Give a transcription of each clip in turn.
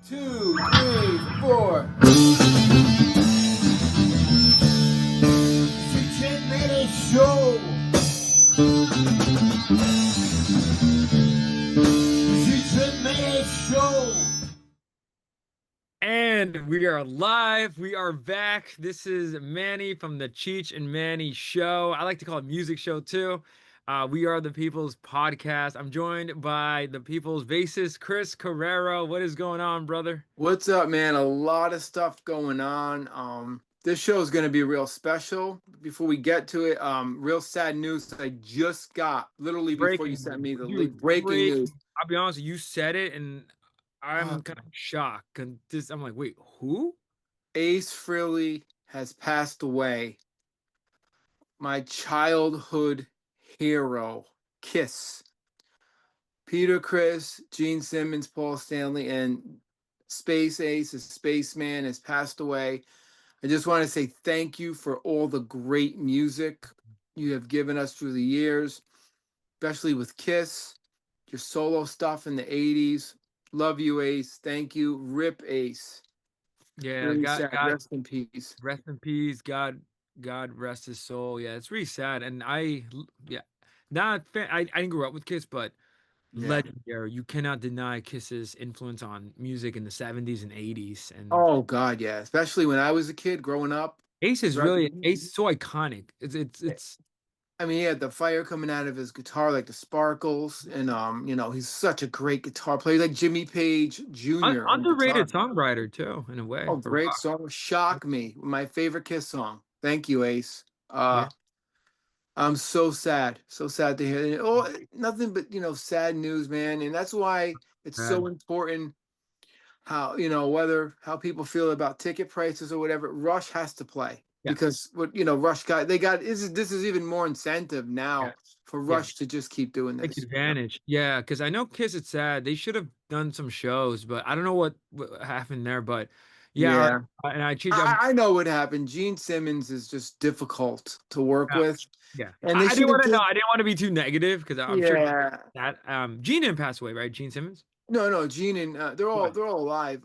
2, 3, 4. Cheech and Manny Show. Cheech and Manny Show. And we are live. We are back. This is Manny from the Cheech and Manny Show. I like to call it music show too. We are the People's Podcast. I'm joined by the People's bassist, Chris Carrero. What is going on, brother? What's up, man? A lot of stuff going on. This show is going to be real special. Before we get to it, real sad news I just got literally before you sent me the link. Breaking news. I'll be honest, you said it, and Uh, I'm kind of shocked. And I'm like, wait, who? Ace Frehley has passed away. My childhood hero, Kiss. Peter Criss, Gene Simmons, Paul Stanley, and Space Ace, a spaceman, has passed away. I just want to say thank you for all the great music you have given us through the years, especially with Kiss, your solo stuff in the 80s. Love you, Ace. Thank you. Rip Ace. Yeah, Really God, sad. God, Rest in peace. rest in peace. God rest his soul. Yeah, it's really sad. And yeah, not fan. I didn't grow up with Kiss, but Yeah. legendary. You cannot deny Kiss's influence on music in the 70s and 80s. And Oh, God, yeah. Especially when I was a kid growing up. Ace is so iconic. It's I mean, he had the fire coming out of his guitar, like the sparkles, and he's such a great guitar player, like Jimmy Page Jr. on guitar. underrated songwriter too, in a way. Oh, For great rock. song! Shock Me, my favorite Kiss song. Thank you, Ace. Yeah. I'm so sad to hear it. Oh, nothing but sad news, man, and that's why it's so Man. important how whether how people feel about ticket prices or whatever. Rush has to play Yeah. because what Rush got, they got this is even more incentive Yeah. now for Yeah. Rush to just keep doing Take this. advantage. Yeah, because I know Kiss it's sad. They should have done some shows, but I don't know what happened there. But yeah, Yeah, and I cheat. I know what happened. Gene Simmons is just difficult to work Yeah. with, Yeah. and they I didn't should want have to know. did. I didn't want to be too negative because I'm sure Yeah, that Gene didn't pass away, right? Gene Simmons? no, Gene and they're all What? they're all alive.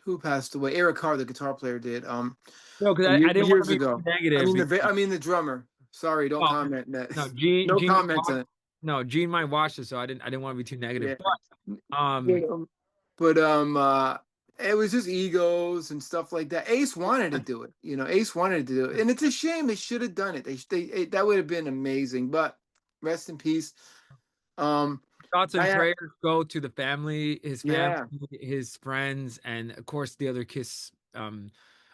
Who passed away? Eric Carr, the guitar player, did. No, because I didn't want Years to be too ago. negative I mean the drummer. Sorry, don't oh, comment that. no, No Gene might comments watch, on it. no, Gene might watch this, so I didn't want to be too negative. Yeah. But But it was just egos and stuff like that. Ace wanted to do it. Ace wanted to do it, and it's a shame they should have done it. That would have been amazing. But rest in peace. Um, thoughts and I prayers go to the family, Yeah, his friends, and of course the other Kiss,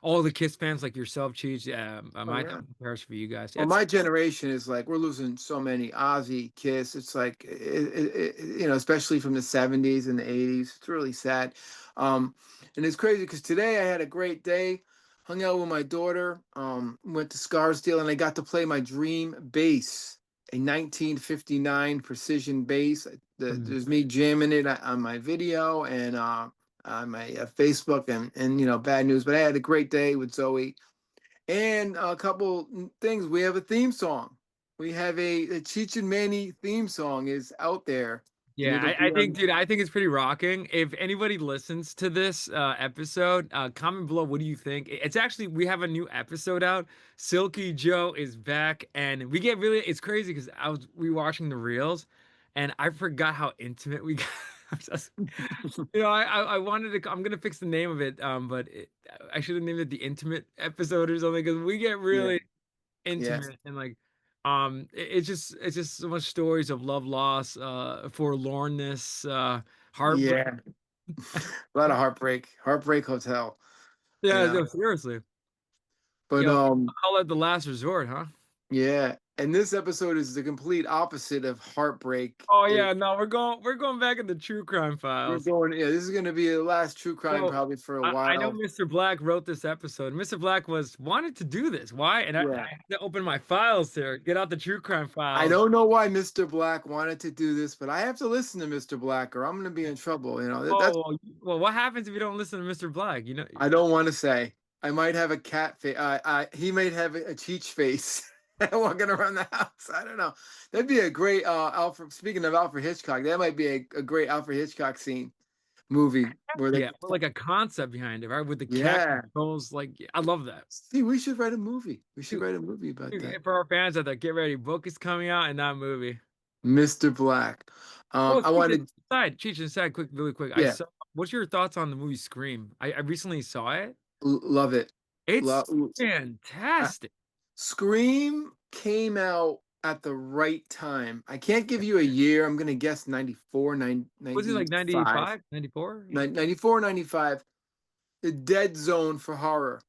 all the Kiss fans like yourself, Cheech. oh My yeah. thoughts and prayers for you guys. Well, my generation is like we're losing so many. Ozzy, Kiss. It's like especially from the '70s and the '80s. It's really sad, and it's crazy because today I had a great day. Hung out with my daughter. Went to Scarsdale and I got to play my dream bass, a 1959 precision bass. There's me jamming it on my video and on my Facebook and bad news. But I had a great day with Zoe. And a couple things. We have a theme song. We have a Cheech and Manny theme song is out there, and Yeah, it'll I be think, on. dude, I think it's pretty rocking. If anybody listens to this episode, comment below what do you think. It's actually we have a new episode out. Silky Joe is back, and we get really. It's crazy because I was rewatching the reels, and I forgot how intimate we got. I'm just- I wanted to. I'm gonna fix the name of it, but I should have named it the intimate episode or something because we get Yeah, really yeah, intimate and like it's just so much stories of love loss, forlornness, heartbreak. yeah. A lot of Heartbreak Hotel. Yeah, Yeah, no, seriously. but Yo, call it the last resort, huh? yeah. And this episode is the complete opposite of Heartbreak. Oh yeah, no, we're going back in the true crime We're files. going. Yeah, this is gonna be the last true crime So probably for a I know while. Mr. Black wrote this episode. Mr. Black was wanted to do this. Why? And I Yeah. had to open my files here, get out the true crime I files. don't know why Mr. Black wanted to do this, but I have to listen to Mr. Black or I'm going to be in trouble. That's Oh, well, what happens if you don't listen to Mr. Black? I don't want to say. I might have a cat face. He might have a Cheech face walking around the house. I don't know. That'd be a great Alfred. Speaking of Alfred Hitchcock, that might be a great Alfred Hitchcock scene. movie where they Yeah, or like a concept behind it, right? With the cat yeah. controls, like I love that. See, we should write a movie. We should Dude, write a movie about that. dude, for our fans out there, get ready. Book is coming out and that movie. Mr. Black. Oh, I wanted Cheech, aside, quick, really quick. I yeah, saw. What's your thoughts on the movie Scream? I recently saw it. love it. It's Love fantastic. Scream came out at the right time. I can't give you a year. I'm gonna guess 94, Was it like 95, 95, 94? 94, 95. The dead zone for horror.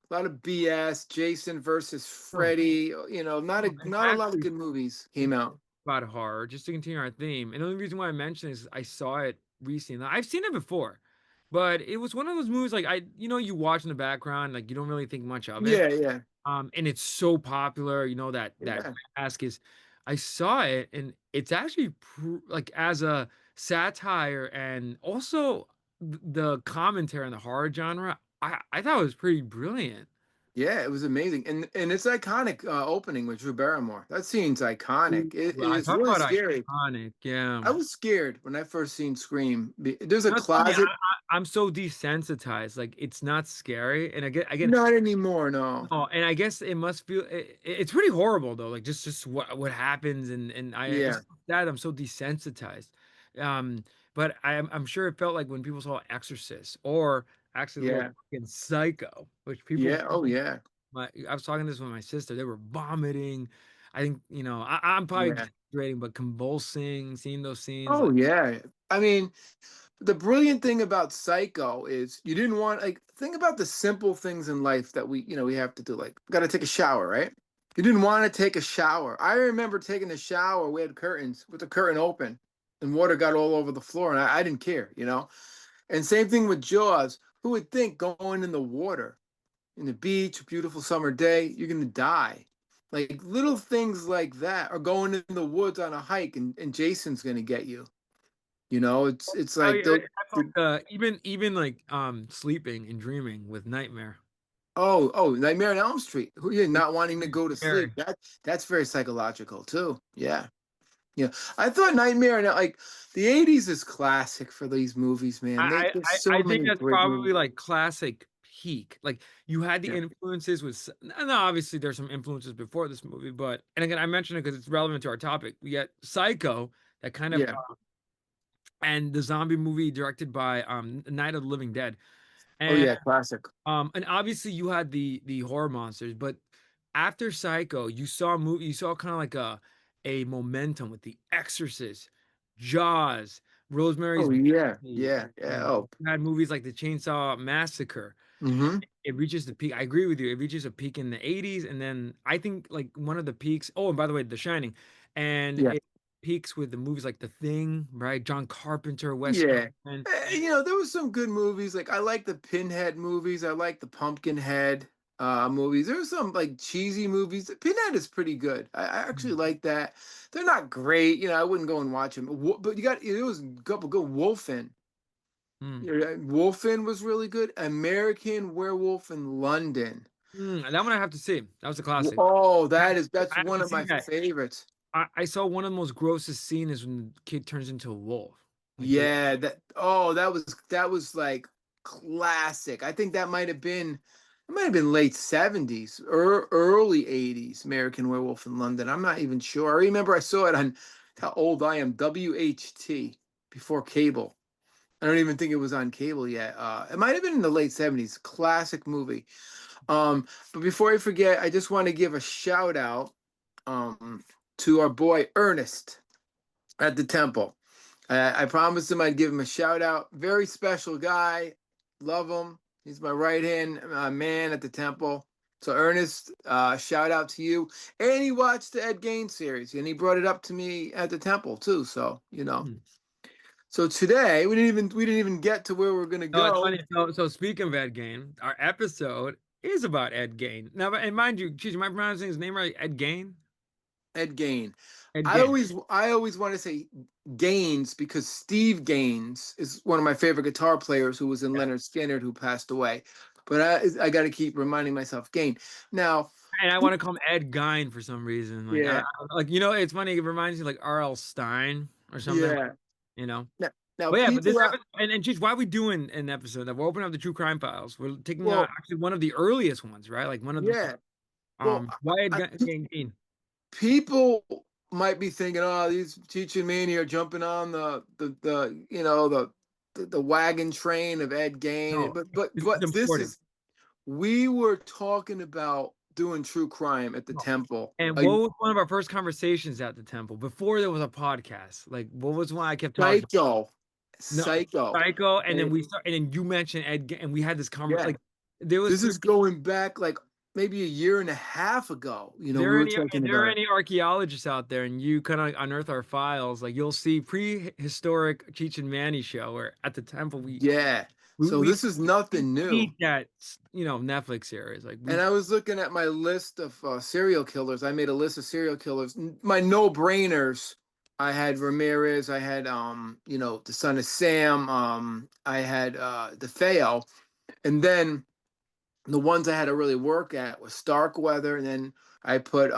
A lot of BS. Jason versus No, Freddy. no, and Not a lot of actually, good movies came speaking out. about horror, just to continue our theme, and the only reason why I mention this is I saw it recently. I've seen it before, but it was one of those movies like you watch in the background, like you don't really think much of it. Yeah, yeah, And it's so popular, that yeah, mask is. I saw it, and it's actually like as a satire, and also the commentary on the horror genre. I thought it was pretty brilliant. yeah. It was amazing, and it's iconic opening with Drew Barrymore. That scene's iconic. Ooh, It I is talk really about scary. iconic, yeah. I was scared when I first seen Scream. There's a No, it's funny. closet. I'm so desensitized. Like it's not scary, and again, Not anymore. No. no, and I guess it must feel it's pretty horrible though. Like just what happens, and it's Yeah, that I'm so desensitized. Um, but I'm sure it felt like when people saw Exorcist or actually the yeah, little fucking Psycho, which people. yeah. Oh, yeah, I was talking this with my sister. They were vomiting. I think I'm probably yeah. exaggerating, but convulsing, seeing those scenes Oh, like. yeah. I mean, the brilliant thing about Psycho is you didn't want like think about the simple things in life that we have to do. Like, got to take a shower, right? You didn't want to take a shower. I remember taking a shower. We had curtains with the curtain open, and water got all over the floor, and I didn't care. And same thing with Jaws. Who would think going in the water, in the beach, a beautiful summer day, you're gonna die? Like little things like that, or going in the woods on a hike, and Jason's gonna get you. It's Oh like yeah, those. that's like even like sleeping and dreaming with nightmare. Oh, Nightmare on Elm Street. Who you not wanting to Pretty go to sleep? scary. That's very psychological too. Yeah, yeah. I thought Nightmare like the '80s is classic for these movies, man. There's so I think many that's great probably movies. like classic peak. Like you had the Yeah, influences and obviously there's some influences before this movie, but and again I mentioned it because it's relevant to our topic. We got Psycho that kind of yeah. and the zombie movie directed by Night of the Living Dead. Oh And yeah, classic. and obviously you had the horror monsters, but after Psycho, you saw kind of like a momentum with The Exorcist, Jaws, Rosemary's Oh yeah, Baby. yeah, yeah. Oh, You had movies like the Chainsaw Massacre. mm-hmm. It reaches the peak. I agree with you. It reaches a peak in the 80s, and then I think like one of the peaks. Oh, and by the way, The Shining, and Yeah, it peaks with the movies like The Thing, right? John Carpenter, Wes yeah. Craven. There was some good movies. Like I like the Pinhead movies. I like the Pumpkinhead movies. There's some like cheesy movies. Pinhead is pretty good. I actually like that. They're not great. I wouldn't go and watch them. But there was a couple good. Wolfen. Mm. Yeah, Wolfen was really good. American Werewolf in London. That one I have to see. That was a classic. Oh, I that's I one haven't of my seen that. favorites. I saw one of the most grossest scene is when the kid turns into a wolf. Like the Yeah, that was like classic. I think it might have been late 70s or early 80s, American Werewolf in London. I'm not even sure. I remember I saw it on how old I am, WHT before cable. I don't even think it was on cable yet. It might have been in the late 70s. Classic movie. But before I forget, I just want to give a shout out to our boy Ernest at the temple. I promised him I'd give him a shout out. Very special guy. Love him. He's my right hand man at the temple. So Ernest, shout out to you. And he watched the Ed Gein series, and he brought it up to me at the temple too. So. Hmm. So today we didn't even get to where we're gonna No, it's go. funny. So speaking of Ed Gein, our episode is about Ed Gein. Now, and mind you, geez, am I pronouncing his name right? Ed Gein? Ed Gein. Ed I Gein. always I always want to say Gaines because Steve Gaines is one of my favorite guitar players who was in Yeah. Leonard Skinner who passed away. But I got to keep reminding myself Gain. Now, And I want to call him Ed Gein for some reason. yeah, Like it's funny. It reminds me like R.L. Stein or something. yeah. You know? Now But yeah, but this people out episode, and Cheech, why are we doing an episode that we're opening up the true crime files? We're taking well, actually one of the earliest ones, right? Like one of the yeah. Well, why Ed I, Gein? people might be thinking, oh, these Cheech and Manny are jumping on the you know the wagon train of Ed Gein, No, but it's this important. is we were talking about doing true crime at the No. temple. And what was one of our first conversations at the temple before there was a podcast? Like, what was one I kept talking? Psycho, No, Psycho, Psycho, and then and we start, and then you mentioned and we had this conversation. yeah, Like, there was this is going back like maybe a year and a half ago. You know, we were talking there are about it. any archaeologists out there, and you kind of unearth our files, like you'll see prehistoric Cheech and Manny show, where at the temple Yeah, so we this is nothing new. eat that Netflix series, like And we I was looking at my list of serial killers. I made a list of serial killers. My no-brainers. I had Ramirez. I had you know, the son of Sam. I had DeFeo, and then the ones I had to really work at was Starkweather, and then I put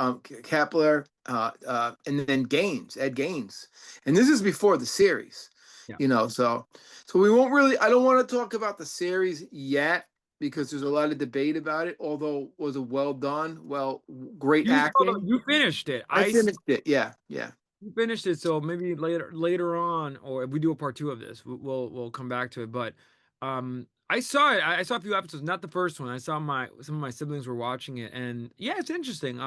Kepler, and then Gaines, Ed Gaines, and this is before the series, yeah. you know. So we won't really. I don't want to talk about the series yet because there's a lot of debate about it. Although was it well done, well, great acting. You finished it. I finished it. Yeah, yeah. You finished it, so maybe later on, or if we do a part two of this, we'll come back to it. But I saw it. I saw a few episodes, not the first one. I saw my some of my siblings were watching it, and yeah, it's interesting.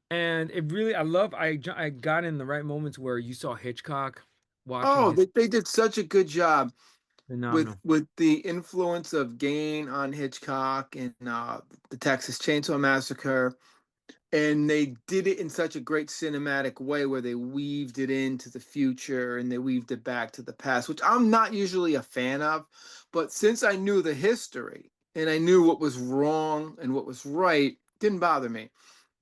And it really, I got in the right moments where you saw Hitchcock watching Oh, his they did such a good job phenomenal. with the influence of Gain on Hitchcock and the Texas Chainsaw Massacre, and they did it in such a great cinematic way where they weaved it into the future and they weaved it back to the past, which I'm not usually a fan of, but since I knew the history and I knew what was wrong and what was right, it didn't bother me.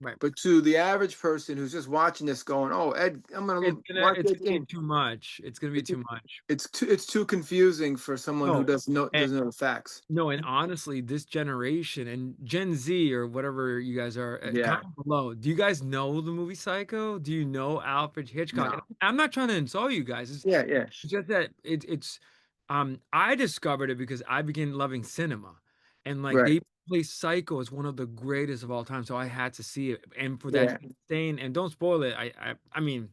Right. But to the average person who's just watching this, going, "Oh, Ed, I'm gonna watch It's Ed gonna be Gein," too much. It's gonna be it, too much. it's too confusing for someone who No. doesn't know the facts. No, and honestly, this generation and Gen Z or whatever you guys are, Yeah, comment below. Do you guys know the movie Psycho? Do you know Alfred Hitchcock? And no, I'm not trying to insult you guys. yeah, yeah, It's just that I discovered it because I began loving cinema, and like right, they play Psycho as one of the greatest of all time, so I had to see it. And for that yeah. insane, and don't spoil it. I mean,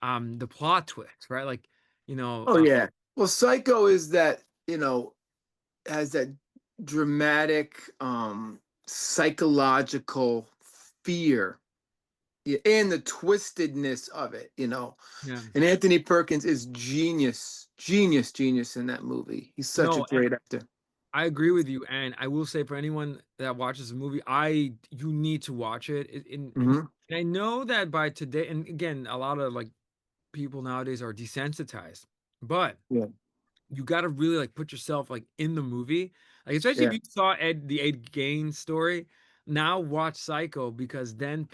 the plot twist, right? Like, you know, Oh yeah. Well, Psycho is that, you know, has that dramatic psychological fear, yeah, and the twistedness of it, you know. yeah. And Anthony Perkins is genius in that movie. He's such a No, great actor. I agree with you, and I will say for anyone that watches the movie, you need to watch it. Hmm. And I know that by today, and again, a lot of like people nowadays are desensitized, but Yeah, you got to really like put yourself like in the movie, like especially if yeah, you saw the Ed Gein story. Now watch Psycho because then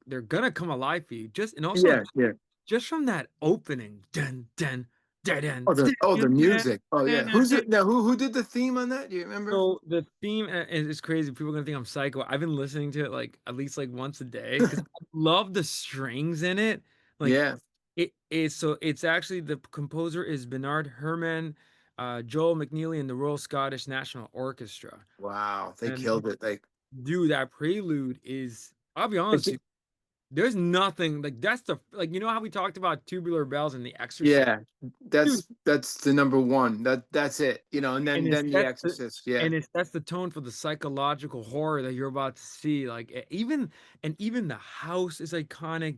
they're gonna come alive for you. Just and also yeah, yeah. just from that opening, dun dun dun Oh, dun the dun dun music. Oh yeah. dun Who's dun. it now? Who did the theme on that? Do you remember? So the theme is crazy. People are gonna think I'm psycho. I've been listening to it like at least like once a day because I love the strings in it. Like Yeah. it is so it's actually the composer is Bernard Herrmann, Joel McNeely, and the Royal Scottish National Orchestra. Wow, they And killed it. Like dude, that prelude is I'll be honest it's with you, there's nothing like that's the like you know how we talked about Tubular Bells and The Exorcist? yeah, Dude, that's the number one. That's it. You know, and and then The Exorcist. Yeah. it sets the tone for the psychological horror that you're about to see. Like even the house is iconic.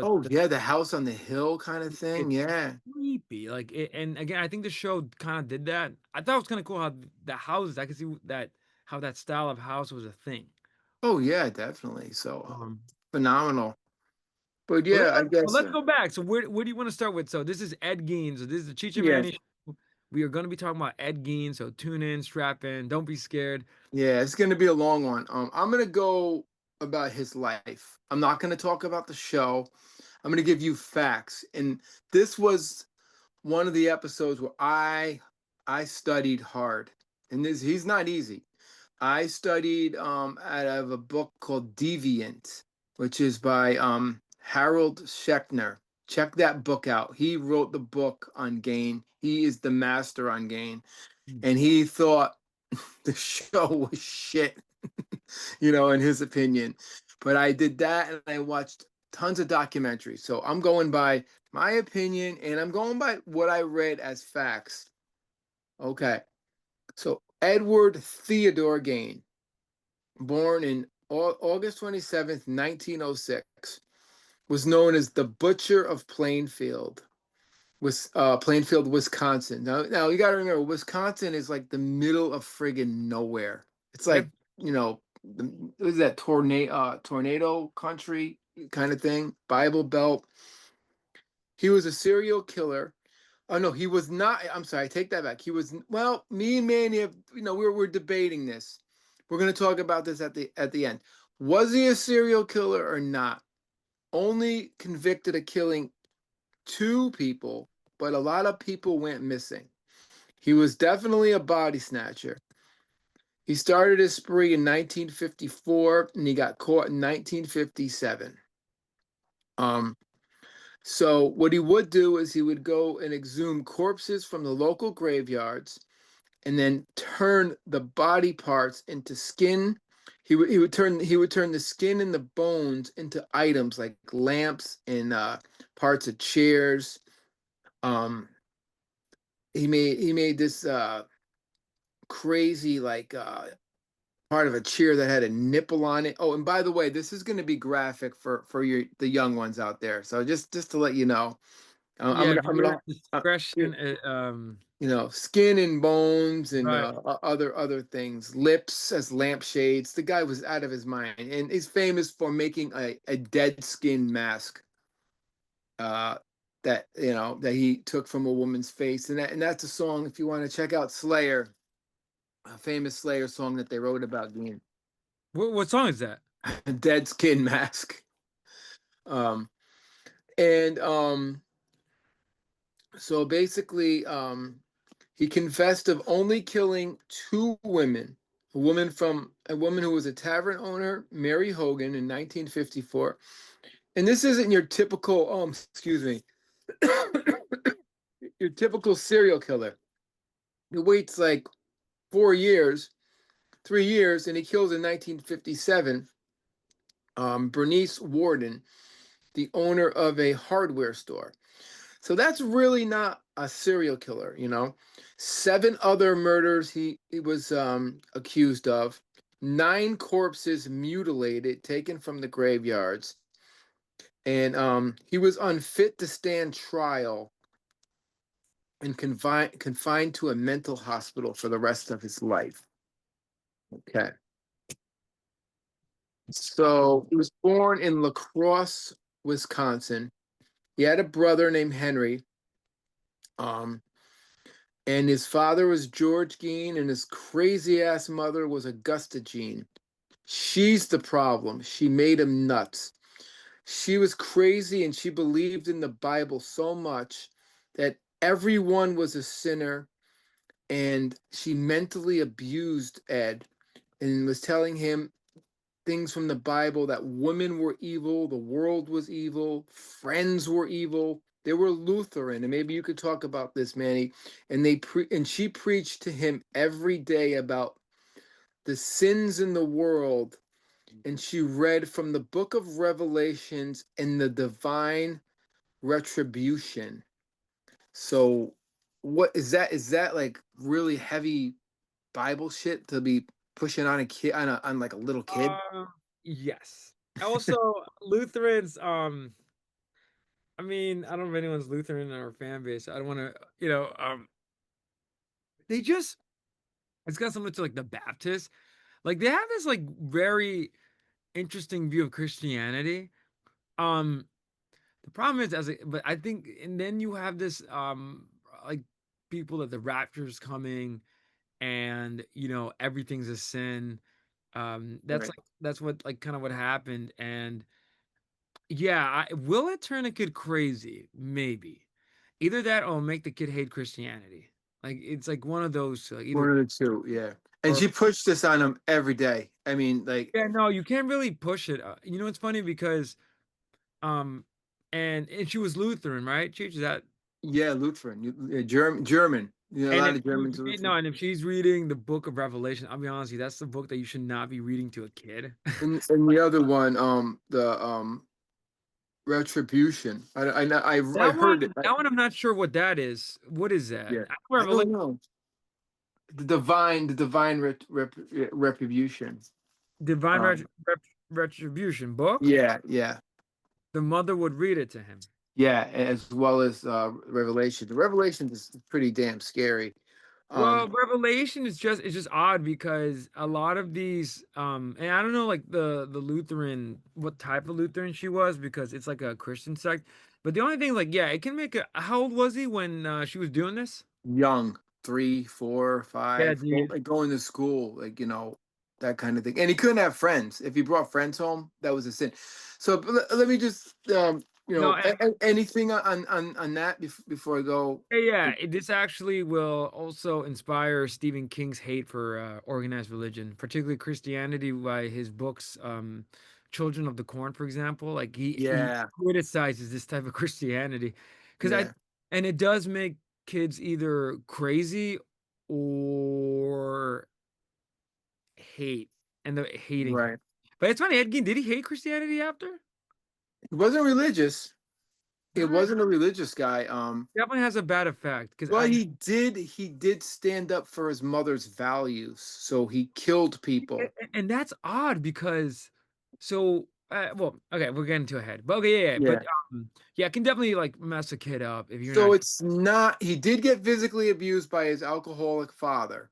Oh yeah, the house on the hill kind of thing. It's Yeah. creepy. Like and again, I think the show kind of did that. I thought it was kind of cool how the houses. I could see that how that style of house was a thing. Oh yeah, definitely. So Um, phenomenal. But yeah, I but guess let's go back. So where do you want to start with? So this is Ed Gein. So this is the Cheech and yeah, Manny show. We are going to be talking about Ed Gein. So tune in, strap in, don't be scared. yeah. It's gonna be a long one. I'm gonna go about his life. I'm not gonna talk about the show. I'm gonna give you facts. And this was one of the episodes where I studied hard. And this he's not easy. I studied out of a book called Deviant, which is by Harold Schechner. Check that book out. He wrote the book on Gein. He is the master on Gein, and he thought the show was shit, in his opinion. But I did that, and I watched tons of documentaries. So I'm going by my opinion, and I'm going by what I read as facts. Okay. So Edward Theodore Gein, born in August 27th, 1906, was known as the Butcher of Plainfield, Plainfield, Wisconsin. Now you got to remember, Wisconsin is like the middle of friggin' nowhere. It's like, Yep. what is that, tornado country kind of thing, Bible Belt. He was a serial killer. Oh no, he was not. I'm sorry, I take that back. He was, well, me and Manny have, we're debating this. We're going to talk about this at the end. Was he a serial killer or not? Only convicted of killing two people, but a lot of people went missing. He was definitely a body snatcher. He started his spree in 1954 and he got caught in 1957. Um, so what he would do is he would go and exhume corpses from the local graveyards and then turn the body parts into skin. He would turn the skin and the bones into items like lamps and parts of chairs. Um, he made this crazy like part of a chair that had a nipple on it. Oh, and by the way, this is going to be graphic for the young ones out there. So just to let you know, I'm Yeah, gonna I'm viewer gonna discretion. skin and bones and Right. other things, lips as lampshades. The guy was out of his mind, and he's famous for making a dead skin mask. Uh, that he took from a woman's face, and that's a song. If you want to check out Slayer, a famous Slayer song that they wrote about being What song is that? a dead skin mask. Um, and so basically, he confessed of only killing two women. A woman who was a tavern owner, Mary Hogan, in 1954. And this isn't your typical, excuse me, your typical serial killer. He waits like 4 years, 3 years, and he kills in 1957 Bernice Warden, the owner of a hardware store. So that's really not a serial killer. 7 other murders he was accused of. 9 corpses mutilated, taken from the graveyards. And he was unfit to stand trial and confined to a mental hospital for the rest of his life. Okay. So he was born in La Crosse, Wisconsin. He had a brother named Henry. Um, and his father was George Gein, and his crazy ass mother was Augusta Gein. She's the problem. She made him nuts. She was crazy and she believed in the Bible so much that everyone was a sinner, and she mentally abused Ed and was telling him things from the Bible that women were evil, the world was evil, friends were evil. They were Lutheran, and maybe you could talk about this, Manny. And she preached to him every day about the sins in the world, and she read from the book of Revelations and the divine retribution. So, what is that? Is that like really heavy Bible shit to be pushing on a kid, on like a little kid? Yes. Also, Lutherans. I mean, I don't know if anyone's Lutheran in our fan base. I don't want to, they just it's got something to like the Baptists. Like they have this like very interesting view of Christianity. Um, the problem is but I think, and then you have this like people that the rapture's coming, and everything's a sin. That's Right. like that's what like kind of what happened, and yeah, will it turn a kid crazy? Maybe. Either that or make the kid hate Christianity. Like it's like one of those, like either One of the two, yeah. And or she pushed this on him every day. I mean, like, yeah, no, you can't really push it. It's funny because um and she was Lutheran, right? Cheech, is that Yeah, Lutheran, German. You know, a and lot if of she's Germans are no, Lutheran. and if she's reading the book of Revelation, I'll be honest with you, that's the book that you should not be reading to a kid. And the other one, the Retribution. I That heard it. one that one I'm not sure what that is. What is that? Yeah, I know I don't Revelation know. The divine retribution. Divine Um, Retribution book. yeah, yeah, The mother would read it to him. yeah, as well as Revelation. The Revelation is pretty damn scary. Well, Um, Revelation is just it's just odd because a lot of these and I don't know like the Lutheran what type of Lutheran she was because it's like a Christian sect. But the only thing like yeah, it can make a how old was he when she was doing this? young, three, four, Yeah, five, dude. like going to school, like that kind of thing. And he couldn't have friends. If he brought friends home, that was a sin. So but let me just No, anything on that before I go. yeah, yeah. This actually will also inspire Stephen King's hate for organized religion, particularly Christianity, by his books, "Children of the Corn," for example. Like he Yeah, criticizes this type of Christianity because I yeah, and it does make kids either crazy or hate, and they're hating. right. But it's funny, Ed Gein, did he hate Christianity after? He wasn't religious. It Nah, wasn't a religious guy. definitely has a bad effect because Well, I he did stand up for his mother's values. So he killed people. and that's odd because so well okay we're getting too ahead but okay yeah but Yeah. yeah it can definitely like mess a kid up if you're So not it's not, he did get physically abused by his alcoholic father,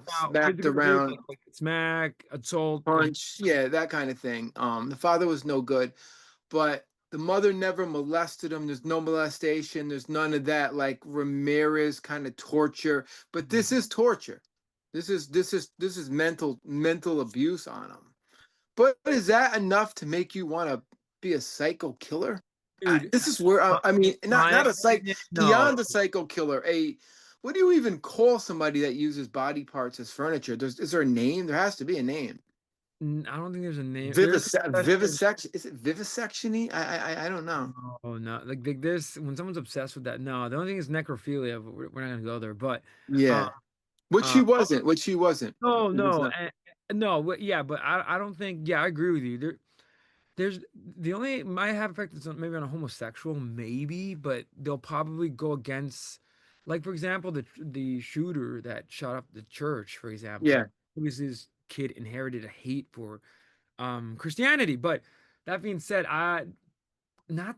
smacked physical abuse around, like smack assault punch, yeah, that kind of thing. The father was no good, but the mother never molested him. There's no molestation, there's none of that like Ramirez kind of torture. But this is torture. This is mental abuse on him. But is that enough to make you want to be a psycho killer? dude This is where my, I mean, my not a psych opinion no beyond a psycho killer. What do you even call somebody that uses body parts as furniture? Is there a name? There has to be a name. I don't think there's a name there's Vivisection? Is it vivisectiony? I don't know. no no like this when someone's obsessed with that no the only thing is necrophilia but we're not gonna go there but uh Yeah, which uh she wasn't. Which she wasn't. no It was no not. no yeah but I don't think yeah I agree with you there's the only might have effect is maybe on a homosexual, maybe, but they'll probably go against, like for example, the shooter that shot up the church, for example, Yeah, it was his kid inherited a hate for Christianity. But that being said, I not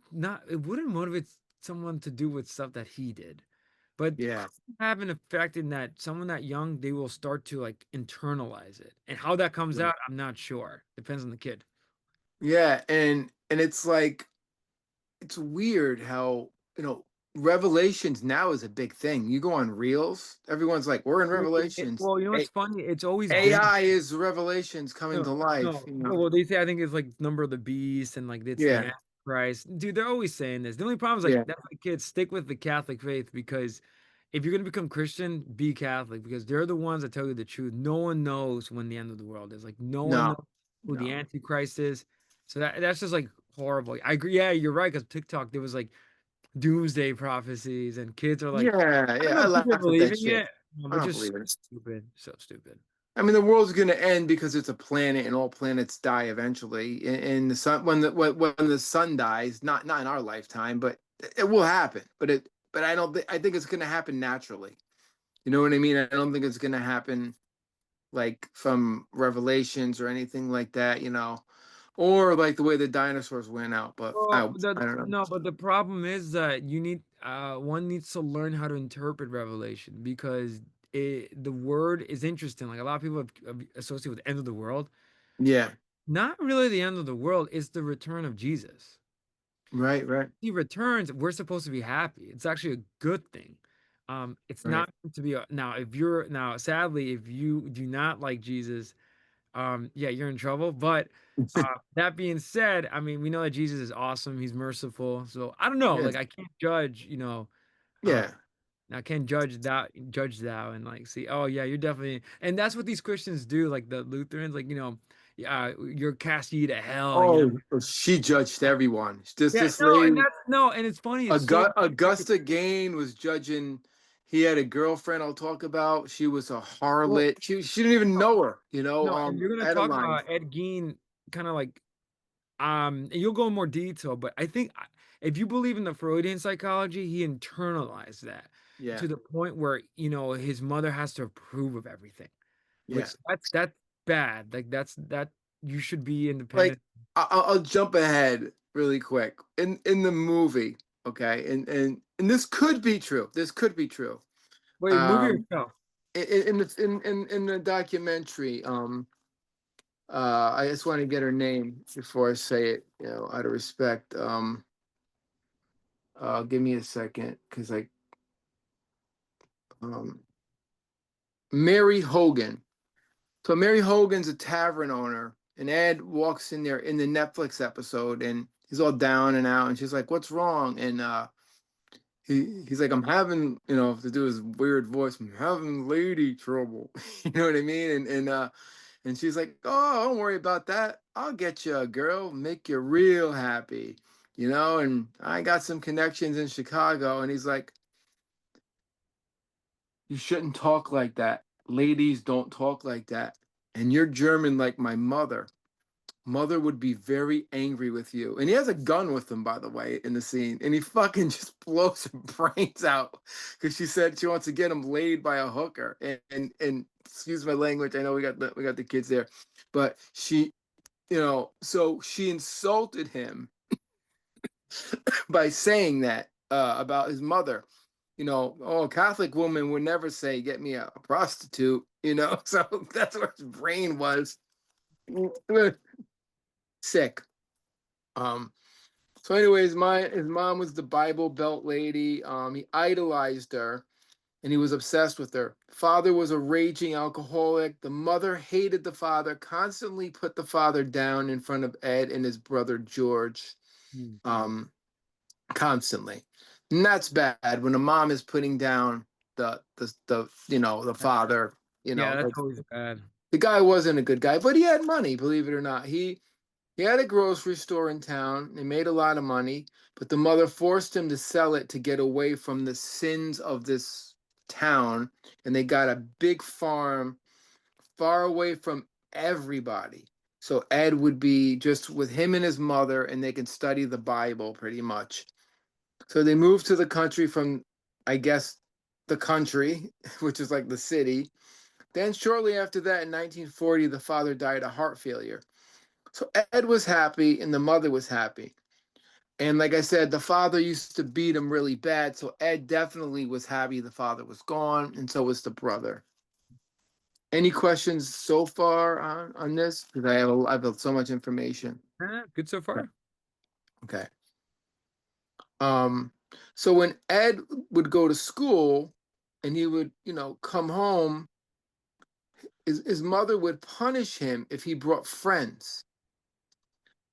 it wouldn't motivate someone to do with stuff that he did, but yeah, have an effect in that someone that young they will start to like internalize it, and how that comes out, I'm not sure. Depends on the kid. yeah. And it's like it's weird how Revelations now is a big thing. You go on Reels, everyone's like, "We're in Revelations." Well, you know what's funny? It's always been AI is Revelations coming no, to life. no. Well, they say I think it's like number of the beast and like it's the Yeah, Antichrist. Dude, they're always saying this. The only problem is like yeah, that's why kids stick with the Catholic faith because if you're gonna become Christian, be Catholic because they're the ones that tell you the truth. No one knows when the end of the world is. Like no one knows no, who the no. Antichrist is. So that's just like horrible. I agree. Yeah, you're right. Because TikTok, there was like doomsday prophecies, and kids are like, Yeah, I don't yeah. know I if people are laugh at that believing shit. it, I but don't just believe it. stupid, so stupid. I mean, the world's going to end because it's a planet, and all planets die eventually. And the sun, when the sun dies, not in our lifetime, but it will happen. But I don't think I think it's going to happen naturally. You know what I mean? I don't think it's going to happen like from revelations or anything like that. Or like the way the dinosaurs went out. But Well, I don't know. no, but the problem is that you need one needs to learn how to interpret Revelation because the word is interesting. Like a lot of people have associated with end of the world. Yeah. Not really the end of the world, it's the return of Jesus. Right. Right. He returns, we're supposed to be happy. It's actually a good thing. It's Right. not meant to be now if you're now sadly if you do not like Jesus, yeah, you're in trouble. But that being said, I mean, we know that Jesus is awesome. He's merciful. So I don't know. Yeah. Like I can't judge, uh, Yeah. I can't judge thou and like see, oh yeah, you're definitely and that's what these Christians do, like the Lutherans, like, you're cast ye to hell, you know. Oh, she judged everyone. Yeah, This no, and lady, that's no, and it's funny. It's so Augusta Gain was judging. He had a girlfriend I'll talk about. She was a well, harlot. She didn't even know her, no, and you're gonna talk Adeline. about Ed Gein, kind of like and you'll go in more detail, but I think if you believe in the Freudian psychology, he internalized that Yeah, to the point where, his mother has to approve of everything, yeah. which that's bad. Like that you should be Like independent. I'll jump ahead really quick. In the movie, okay, and this could be true. This could be true. Wait, movie or Um, show? in the documentary, I just want to get her name before I say it, out of respect. Give me a second, because um, Mary Hogan. So Mary Hogan's a tavern owner, and Ed walks in there in the Netflix episode, and he's all down and out, and she's like, "What's wrong?" And he's like, "I'm having, to do his weird voice, I'm having lady trouble." You know what I mean? And she's like, "Oh, don't worry about that. I'll get you a girl, make you real happy." And I got some connections in Chicago. And he's like, "You shouldn't talk like that. Ladies don't talk like that. And you're German like my mother. Mother would be very angry with you." And he has a gun with him, by the way, in the scene. And he fucking just blows her brains out because she said she wants to get him laid by a hooker. And excuse my language. I know we got the kids there, but so she insulted him by saying that about his mother. Oh, a Catholic woman would never say, "Get me a prostitute." So that's where his brain was. Sick. Um, so, anyways, his mom was the Bible Belt lady. He idolized her, and he was obsessed with her. Father was a raging alcoholic. The mother hated the father, constantly put the father down in front of Ed and his brother George. Hmm. Um, Constantly. And that's bad when a mom is putting down the father, Yeah, that's like always bad. the guy wasn't a good guy, but he had money, believe it or not. He had a grocery store in town. They made a lot of money, but the mother forced him to sell it to get away from the sins of this town. And they got a big farm far away from everybody. So Ed would be just with him and his mother, and they could study the Bible pretty much. So they moved to the country from, I guess, the country, which is like the city. Then shortly after that, in 1940, the father died of heart failure. So Ed was happy and the mother was happy. And like I said, the father used to beat him really bad. So Ed definitely was happy the father was gone, and so was the brother. Any questions so far on this? Because I've so much information. Good so Okay. far. Okay. Um, so when Ed would go to school and he would, come home, his mother would punish him if he brought friends.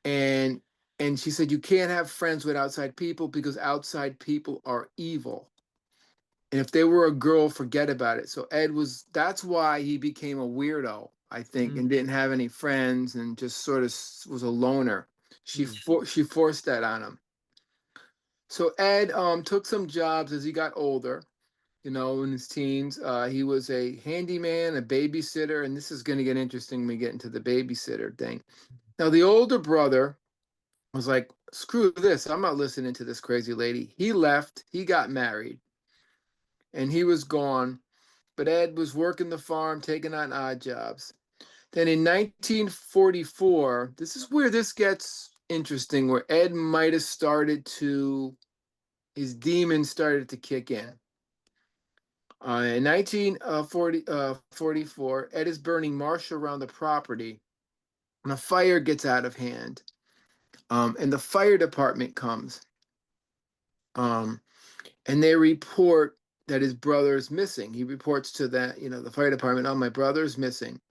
And and she said you can't have friends with outside people because outside people are evil. And if they were a girl, forget about it. So that's why he became a weirdo, I think, Mm, and didn't have any friends and just sort of was a loner. mm, She forced that on him. So Ed took some jobs as he got older, in his teens. He was a handyman, a babysitter, and this is going to get interesting when we get into the babysitter thing. Now, the older brother was like, "Screw this. I'm not listening to this crazy lady." He left, he got married, and he was gone. But Ed was working the farm, taking on odd jobs. Then in 1944, this is where this gets interesting, where Ed might have his demons started to kick in. In 1944, Ed is burning marsh around the property, and a fire gets out of hand. And the fire department comes, um, and they report that his brother is missing. He reports to the fire department, "Oh, my brother's missing."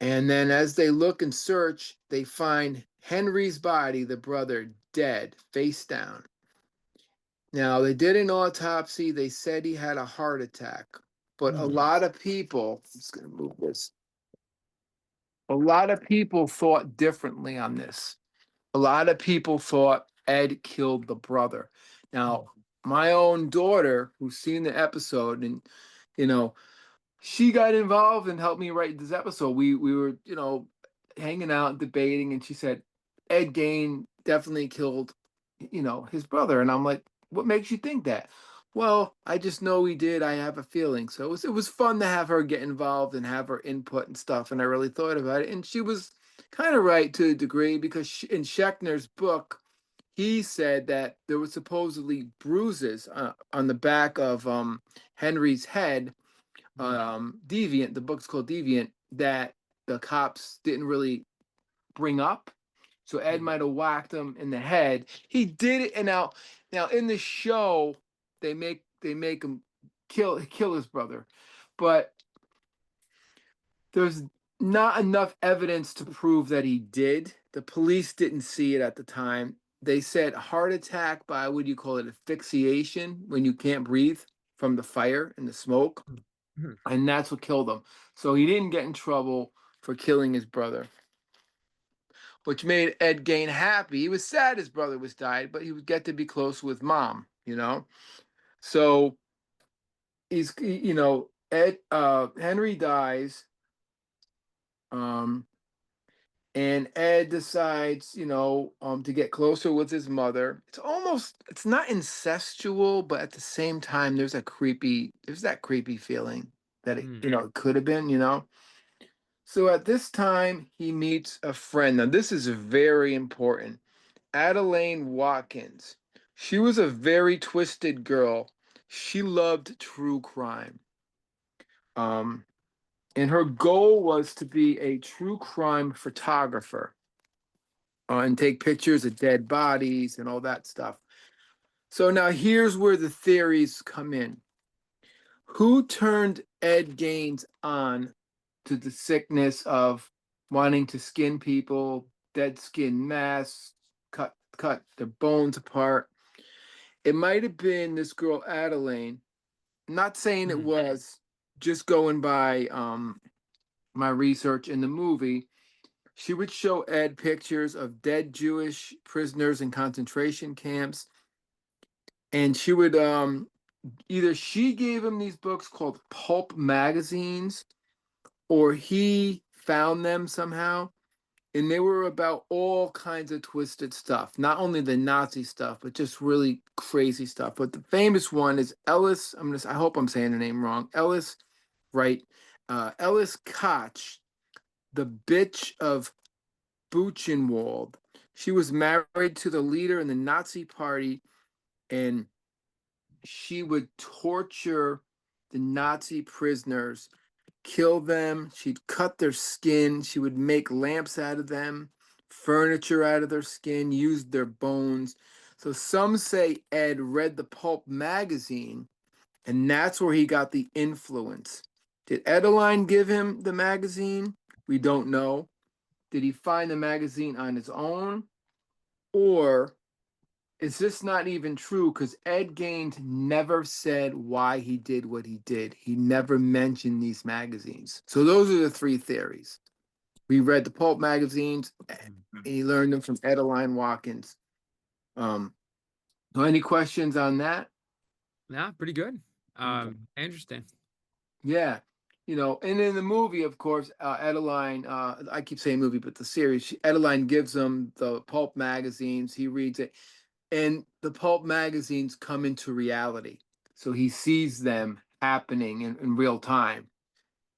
And then as they look and search, they find Henry's body, the brother, dead, face down. Now, they did an autopsy. They said he had a heart attack. But a mm. lot of people, I'm just going to move this. A lot of people thought differently on this. A lot of people thought Ed killed the brother. Now, Mm, my own daughter, who's seen the episode, and you know, she got involved and helped me write this episode. We were, hanging out, debating, and she said Ed Gein definitely killed, his brother. And I'm like, what makes you think that? Well, I just know he did. I have a feeling. So it was fun to have her get involved and have her input and stuff. And I really thought about it. And she was kind of right to a degree because in Schechner's book, he said that there were supposedly bruises on the back of Henry's head. mm, Deviant, the book's called Deviant, that the cops didn't really bring up. So Ed mm, might have whacked him in the head. He did it, and now in the show they make him kill his brother, but there's not enough evidence to prove that he did. The police didn't see it at the time. They said heart attack by, what do you call it, asphyxiation, when you can't breathe from the fire and the smoke, mm, mm. and that's what killed him. So he didn't get in trouble for killing his brother, which made Ed Gein happy. He was sad his brother was died, but he would get to be close with mom. So Ed Henry dies, um, and Ed decides, to get closer with his mother. It's not incestual, but at the same time, there's that creepy feeling that it, Mm. it could have been. So at this time, he meets a friend. Now, this is very important. Adelaine Watkins. She was a very twisted girl. She loved true crime. Um, and her goal was to be a true crime photographer, and take pictures of dead bodies and all that stuff. So now here's where the theories come in. Who turned Ed Gaines on to the sickness of wanting to skin people, dead skin masks, cut their bones apart? It might have been this girl Adeline. Not saying it Mm. was, just going by my research in the movie. She would show Ed pictures of dead Jewish prisoners in concentration camps, and she would either she gave him these books called pulp magazines, or he found them somehow, and they were about all kinds of twisted stuff, not only the Nazi stuff, but just really crazy stuff. But the famous one is Ellis. I hope I'm saying the name wrong. Ellis, right? Ellis Koch, the bitch of Buchenwald. She was married to the leader in the Nazi party, and she would torture the Nazi prisoners, kill them. She'd cut their skin. She would make lamps out of them, furniture out of their skin, use their bones. So some say Ed read the pulp magazine, and that's where he got the influence. Did Edeline give him the magazine? We don't know. Did he find the magazine on his own? Or is this not even true? Because Ed Gaines never said why he did what he did. He never mentioned these magazines. So those are the three theories. We read the pulp magazines, and he learned them from Edeline Watkins. Um, so any questions on that? Yeah, pretty good. Okay. Interesting. Yeah. And in the movie, of course, Adeline, I keep saying movie, but the series, Adeline gives him the pulp magazines. He reads it, and the pulp magazines come into reality. So he sees them happening in real time.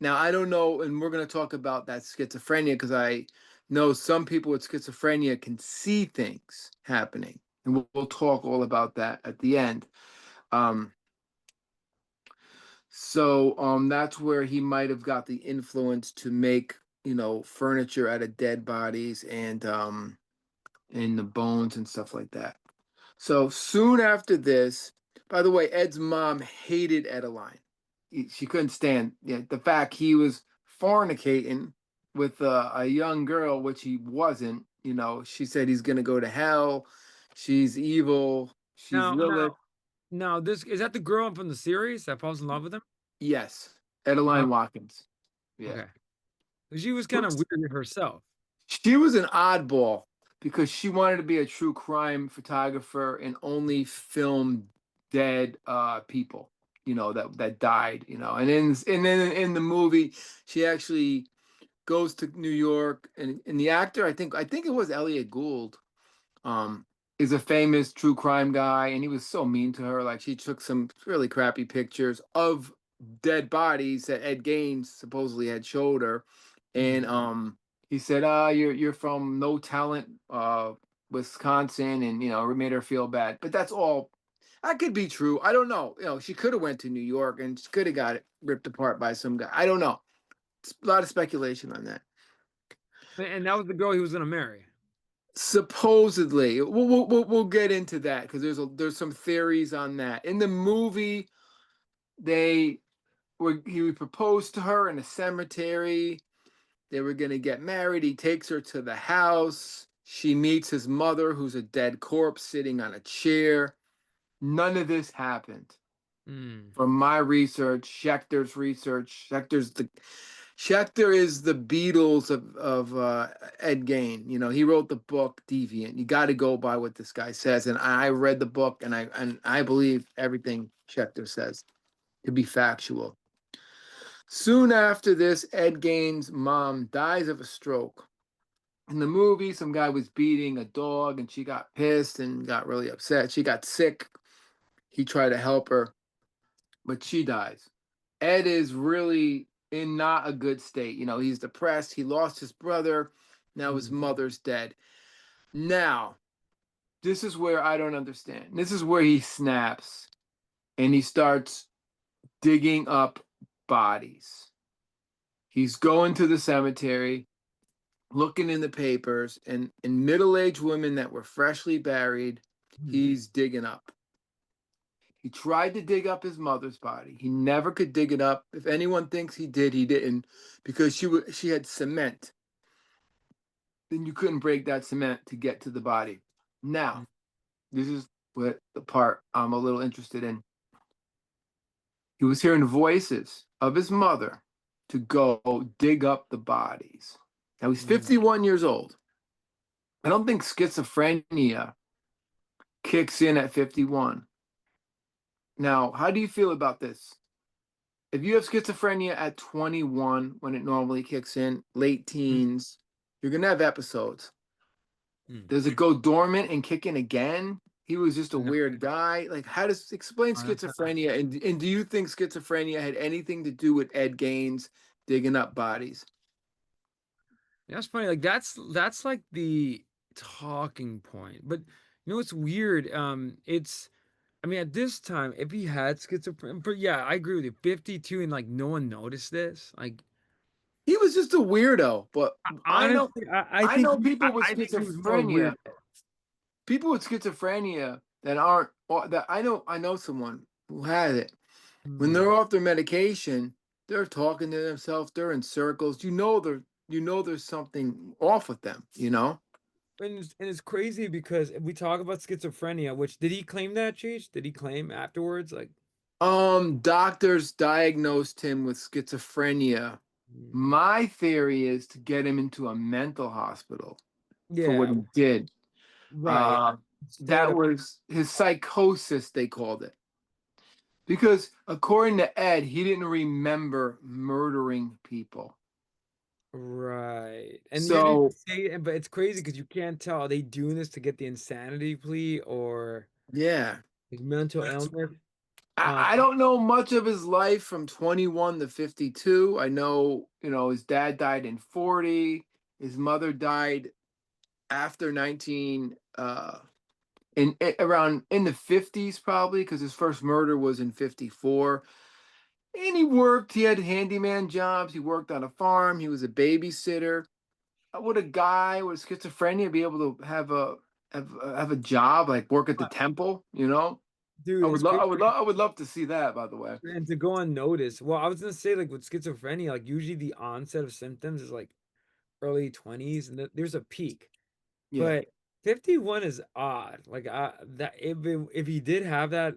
Now, I don't know, and we're going to talk about that schizophrenia because I know some people with schizophrenia can see things happening. And we'll talk all about that at the end. Um, so that's where he might have got the influence to make, furniture out of dead bodies and the bones and stuff like that. So soon after this, by the way, Ed's mom hated Edeline. She couldn't stand, the fact he was fornicating with a young girl, which he wasn't. She said he's gonna go to hell. She's evil. She's Now, Lilith. this is that the girl from the series that falls in love with him? Yes, Oh, Edeline Watkins. Yeah. okay. She was kind of weird herself. She was an oddball because she wanted to be a true crime photographer and only film dead people, that died, and then in the movie she actually goes to New York, and the actor, I think it was Elliot Gould, um, is a famous true crime guy, and he was so mean to her. Like, she took some really crappy pictures of dead bodies that Ed Gein supposedly had showed her, and Mm. he said, you're from No Talent, Wisconsin," and it made her feel bad. But that's all. That could be true. I don't know. She could have went to New York and she could have got it ripped apart by some guy. I don't know. It's a lot of speculation on that. And that was the girl he was gonna marry. Supposedly, we'll get into that because there's some theories on that. In the movie, they he proposed to her in a cemetery. They were gonna get married. He takes her to the house. She meets his mother, who's a dead corpse sitting on a chair. None of this happened. Mm. From my research, Schechter's research, Schechter is the Beatles of Ed Gein. He wrote the book Deviant. You got to go by what this guy says, and I read the book, and I believe everything Schechter says to be factual. Soon after this, Ed Gein's mom dies of a stroke. In the movie, some guy was beating a dog, and she got pissed and got really upset. She got sick. He tried to help her, but she dies. Ed is really in not a good state. He's depressed. He lost his brother. Now his Mm. mother's dead. Now, this is where I don't understand. This is where he snaps and he starts digging up bodies. He's going to the cemetery, looking in the papers, and middle-aged women that were freshly buried, Mm. he's digging up. He tried to dig up his mother's body. He never could dig it up. If anyone thinks he did, he didn't, because she had cement. Then you couldn't break that cement to get to the body. Now, Mm. this is what the part I'm a little interested in. He was hearing voices of his mother to go dig up the bodies. Now he's Mm. 51 years old. I don't think schizophrenia kicks in at 51. Now, how do you feel about this? If you have schizophrenia at 21, when it normally kicks in, late Mm. teens, you're going to have episodes. Mm. Does it go dormant and kick in again? He was just a No. weird guy. Like, how does explain schizophrenia? And do you think schizophrenia had anything to do with Ed Gein's digging up bodies? That's funny. Like that's like the talking point. But you know what's weird? It's I mean at this time, if he had schizophrenia, but yeah, I agree with you. 52 and like no one noticed this. Like He was just a weirdo. But I know, honestly, I I think know people with I think he was more weird. schizophrenia, people with schizophrenia that aren't, or that I know someone who had it. When Hmm. they're off their medication, they're talking to themselves. They're in circles. There's something off with them. And it's crazy because if we talk about schizophrenia, which did he claim that, Cheech? Did he claim afterwards? Like, Doctors diagnosed him with schizophrenia. mm, My theory is to get him into a mental hospital for what yeah, he did. right. Uh, Instead that of was his psychosis, they called it. Because according to Ed, he didn't remember murdering people. right. And you didn't So, say it, but it's crazy because you can't tell. Are they doing this to get the insanity plea or yeah. his mental illness? Um, I don't know much of his life from 21 to 52. I know, his dad died in 40. His mother died after 19, around in the 50s, probably, because his first murder was in 54. And he had handyman jobs. He worked on a farm. He was a babysitter. Would a guy with schizophrenia be able to have a job, like work at the temple? I dude, would it's love, crazy. I would love to see that, by the way. And to go unnoticed. Well, I was gonna say, like with schizophrenia, like usually the onset of symptoms is like early 20s, and there's a peak. Yeah. But 51 is odd. Like that if he did have that,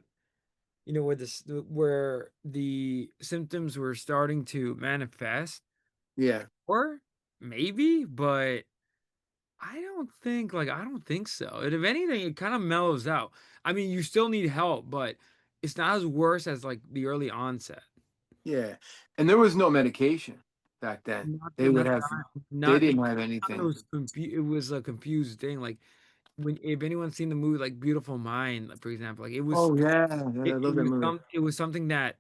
where the symptoms were starting to manifest, Yeah. or maybe, but I don't think so. And if anything, it kind of mellows out. I mean, you still need help, but it's not as worse as like the early onset. Yeah. And there was no medication back then. Not They would not have, they not it didn't have anything. it was a confused thing. Like when if anyone's seen the movie like Beautiful Mind, like, for example, like Oh yeah, I love that movie. it was something that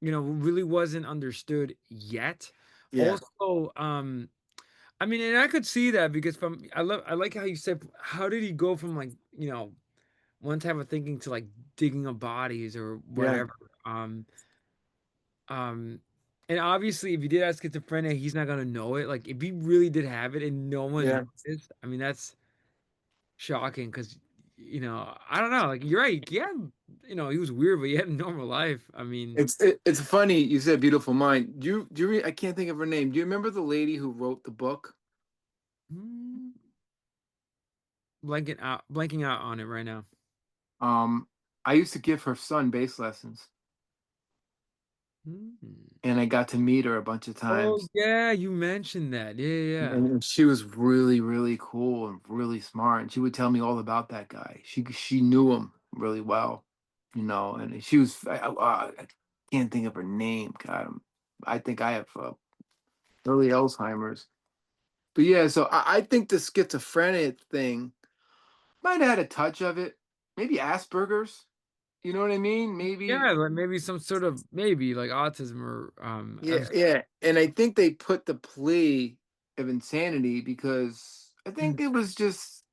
really wasn't understood yet. Yeah, Also, I mean, and I could see that because I like how you said how did he go from like, one type of thinking to like digging up bodies or yeah, whatever. Um um and obviously if he did have schizophrenia, he's not gonna know it. Like if he really did have it and no one yeah. noticed, I mean that's shocking because I don't know, like you're right. Yeah, he was weird, but he had a normal life. I mean, It's funny you said Beautiful Mind. I can't think of her name. Do you remember the lady who wrote the book? hmm, blanking out on it right now. Um, I used to give her son bass lessons, Hmm. and I got to meet her a bunch of Oh times. yeah, you mentioned that. Yeah, yeah, yeah. And she was really, really cool and really smart. And she would tell me all about that guy. She knew him really well, And she was I can't think of her name. God, I think I have early Alzheimer's. But yeah, so I think the schizophrenia thing might have had a touch of it. Maybe Asperger's. You know what I mean? Yeah, Maybe. like maybe some sort of maybe like autism or Yeah, yeah. And I think they put the plea of insanity because I think it was just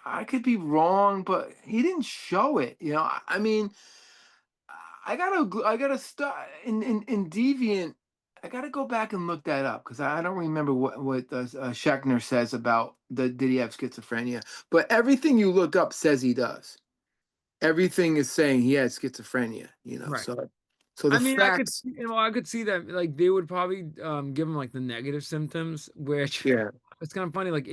I could be wrong, but he didn't show it. I mean, I gotta start in Deviant. I gotta go back and look that up because I don't remember what Schechner says about the did he have schizophrenia. But everything you look up says he does. Everything is saying he has schizophrenia. right. So the I mean, facts. I could see that like they would probably give him like the negative symptoms, which Yeah, it's kind of funny. Like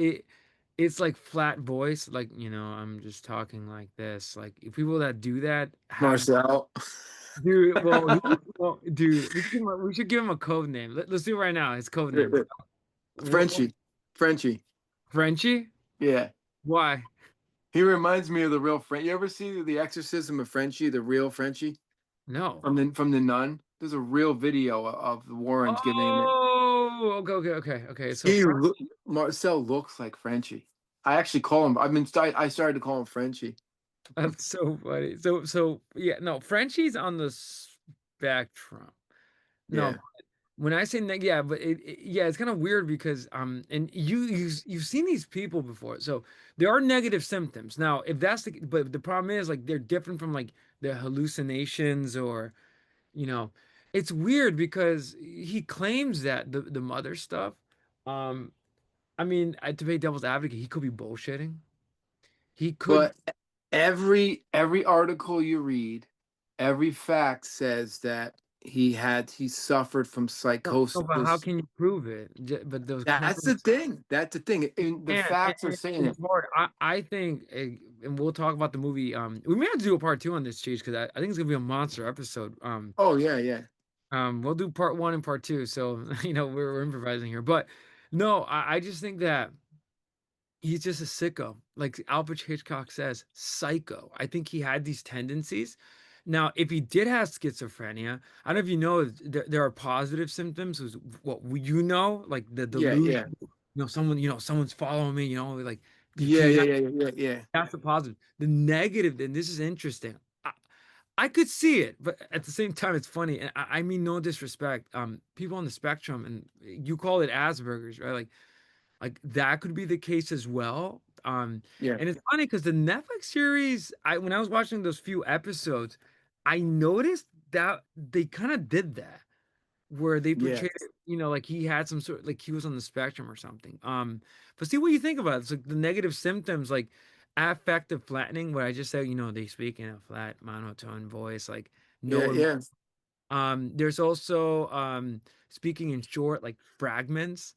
it's like flat voice, like I'm just talking like this. Like if people that do that have Marcel. dude, dude, we should give him a code name. Let's do it right now. His code name. What Frenchie, Frenchie. Frenchie? Yeah. Why? He reminds me of the real French. You ever see The Exorcism of Frenchie, the real Frenchie No. from the Nun? There's a real video of the Warrens giving him it. Oh, okay. So He loo- Marcel looks like Frenchie. I actually call him. I started to call him Frenchie. That's so funny. So yeah, no, Frenchie's on the spectrum. No, Yeah, when I say yeah, but yeah, it's kind of weird because and you've seen these people before, so there are negative symptoms. Now, if that's but the problem is like they're different from like the hallucinations or you know, it's weird because he claims that the mother stuff. Um, I mean, to play devil's advocate, he could be bullshitting. He could but every article you read, every fact says that he suffered from no, but how psychosis. can you prove it? But those That's the claims thing. That's the thing. And the facts are saying it's it. hard. I think, and we'll talk about the movie. We may have to do a part two on this, Cheese, because I think it's gonna be a monster episode. Oh yeah, yeah, We'll do part one and part two. So we're improvising here, but no, I just think that he's just a sicko. Like Alfred Hitchcock says, psycho. I think he had these tendencies. Now, if he did have schizophrenia, I don't know if you know there are positive symptoms. Was what like the yeah, delusion. yeah, Someone's following me. Like yeah, can you yeah, have yeah, yeah, yeah. that's the positive. The negative, and this is interesting. I could see it, but at the same time, it's funny. And I mean no disrespect. People on the spectrum, and you call it Asperger's, right? Like that could be the case as well. Yeah. And it's funny because the Netflix series, when I was watching those few episodes, I noticed that they kind of did that where they Yeah. portrayed it, like he had some sort like he was on the spectrum or something. But see what you think about it. It's like the negative symptoms, like affective flattening, where I just said, they speak in a flat monotone voice, like Yeah, no yeah. there's also speaking in short, like fragments,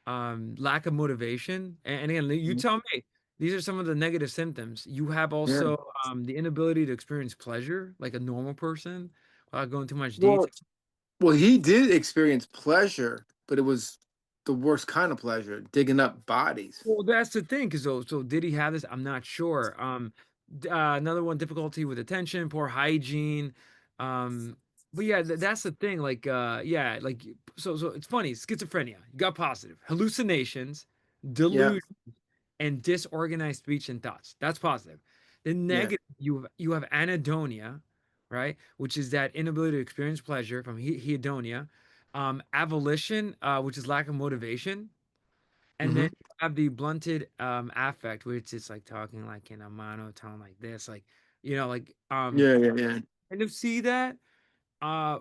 lack of motivation. And again, you Mhm. tell me, these are some of the negative symptoms. You have Yeah. also the inability to experience pleasure like a normal person without going too much Well, detail. well, he did experience pleasure, but it was the worst kind of pleasure, digging up bodies. Well, that's the thing, because so did he have this? I'm not sure. Another one, difficulty with attention, poor hygiene. Um, but yeah, that's the thing. Like, yeah, like so it's funny. Schizophrenia, you got positive hallucinations, Yeah, delusion, and disorganized speech and thoughts. That's positive. The yeah, negative, you have anhedonia, right? Which is that inability to experience pleasure from hedonia. Avolition, which is lack of motivation, and then hmm, you have the blunted affect, which is like talking like in a monotone like this, like like yeah, yeah, yeah, kind of see that. Uh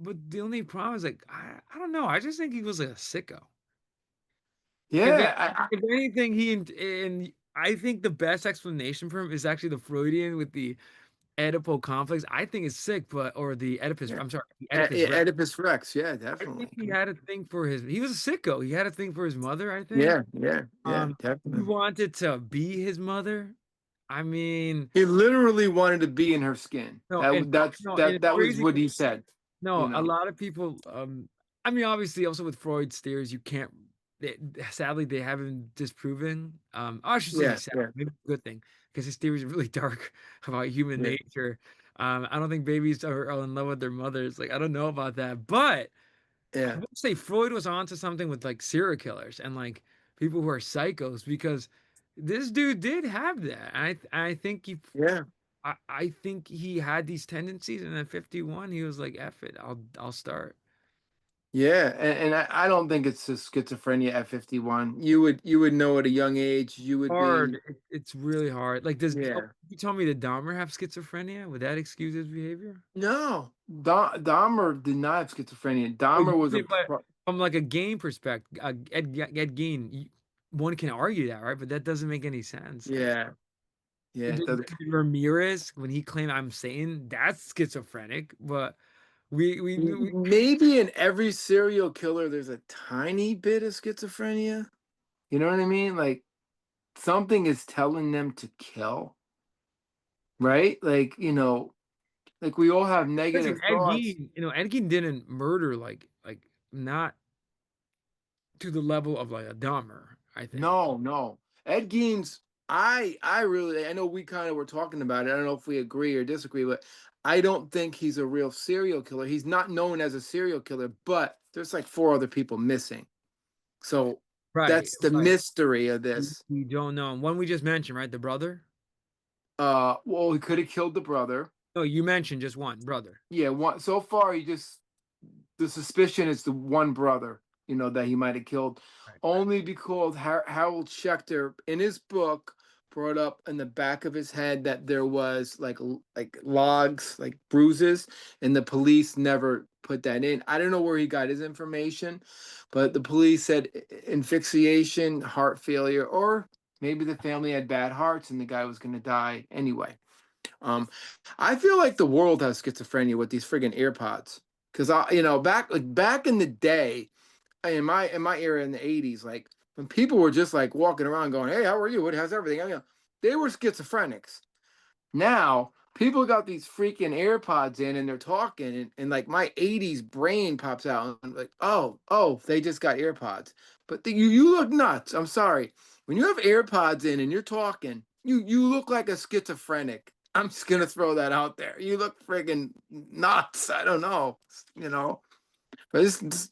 but the only problem is like I don't know. I just think he was like a sicko. If yeah. it, if anything, and I think the best explanation for him is actually the Freudian with the Oedipal complex. I think is sick, but or the Oedipus. Yeah. I'm sorry, the Oedipus Rex. Oedipus Rex, yeah, I think definitely. he had a thing for his. He was a sicko. He had a thing for his mother. I think. Yeah, yeah, yeah, He definitely. wanted to be his mother. I mean, He literally wanted to be in her skin. no, That and w- that's no, and that it's that was crazy. what he said. You No, a know. lot of people. I mean, obviously, also with Freud's theories, you can't. Sadly, they haven't disproven. I should say Yeah, sad, yeah, maybe a good thing, because his theories are really dark about human yeah, nature. I don't think babies are in love with their mothers. Like, I don't know about that, but I yeah, would say Freud was onto something with like serial killers and like people who are psychos, because this dude did have that. I think yeah, I think he had these tendencies, and at 51 he was like, F it, I'll start. yeah. And I don't think it's just schizophrenia at 51. You would know at a young age. You would Hard. be, It's really hard. Like, does yeah. you tell me, did Dahmer have schizophrenia? Would that excuse his behavior? No, Dahmer did not have schizophrenia. Oh, Dahmer you was a mean, but from like a game perspective, Ed Gein, one can argue that, right? But that doesn't make any sense. Like, yeah, yeah. It doesn't. Ramirez, when he claimed I'm Satan, that's schizophrenic. But we Maybe in every serial killer, there's a tiny bit of schizophrenia. You know what I mean? Like something is telling them to kill, right? Like we all have listen, negative thoughts. Ed Gein didn't murder like not to the level of like a Dahmer, I think. No, no. Ed Gein's, I know we kind of were talking about it. I don't know if we agree or disagree, but I don't think he's a real serial killer. He's not known as a serial killer, but there's like four other people missing. So Right, that's the right. mystery of this. We don't know. One we just mentioned, right? The brother? Well, he could have killed the brother. No, you mentioned just one brother. Yeah, one so far he just the suspicion is the one brother, that he might have killed, Right. only because Harold Schechter in his book brought up in the back of his head that there was like logs, like bruises, and the police never put that in. I don't know where he got his information, but the police said asphyxiation, heart failure, or maybe the family had bad hearts and the guy was going to die anyway. Um, I feel like the world has schizophrenia with these friggin' AirPods. Cause back in the day, in my era in the 80s, like when people were just like walking around going, "Hey, how are you? How's everything?" They were schizophrenics. Now people got these freaking AirPods in and they're talking, and like my 80s brain pops out and I'm like, oh, they just got AirPods. But you look nuts. I'm sorry. When you have AirPods in and you're talking, you look like a schizophrenic. I'm just gonna throw that out there. You look friggin' nuts. I don't know, but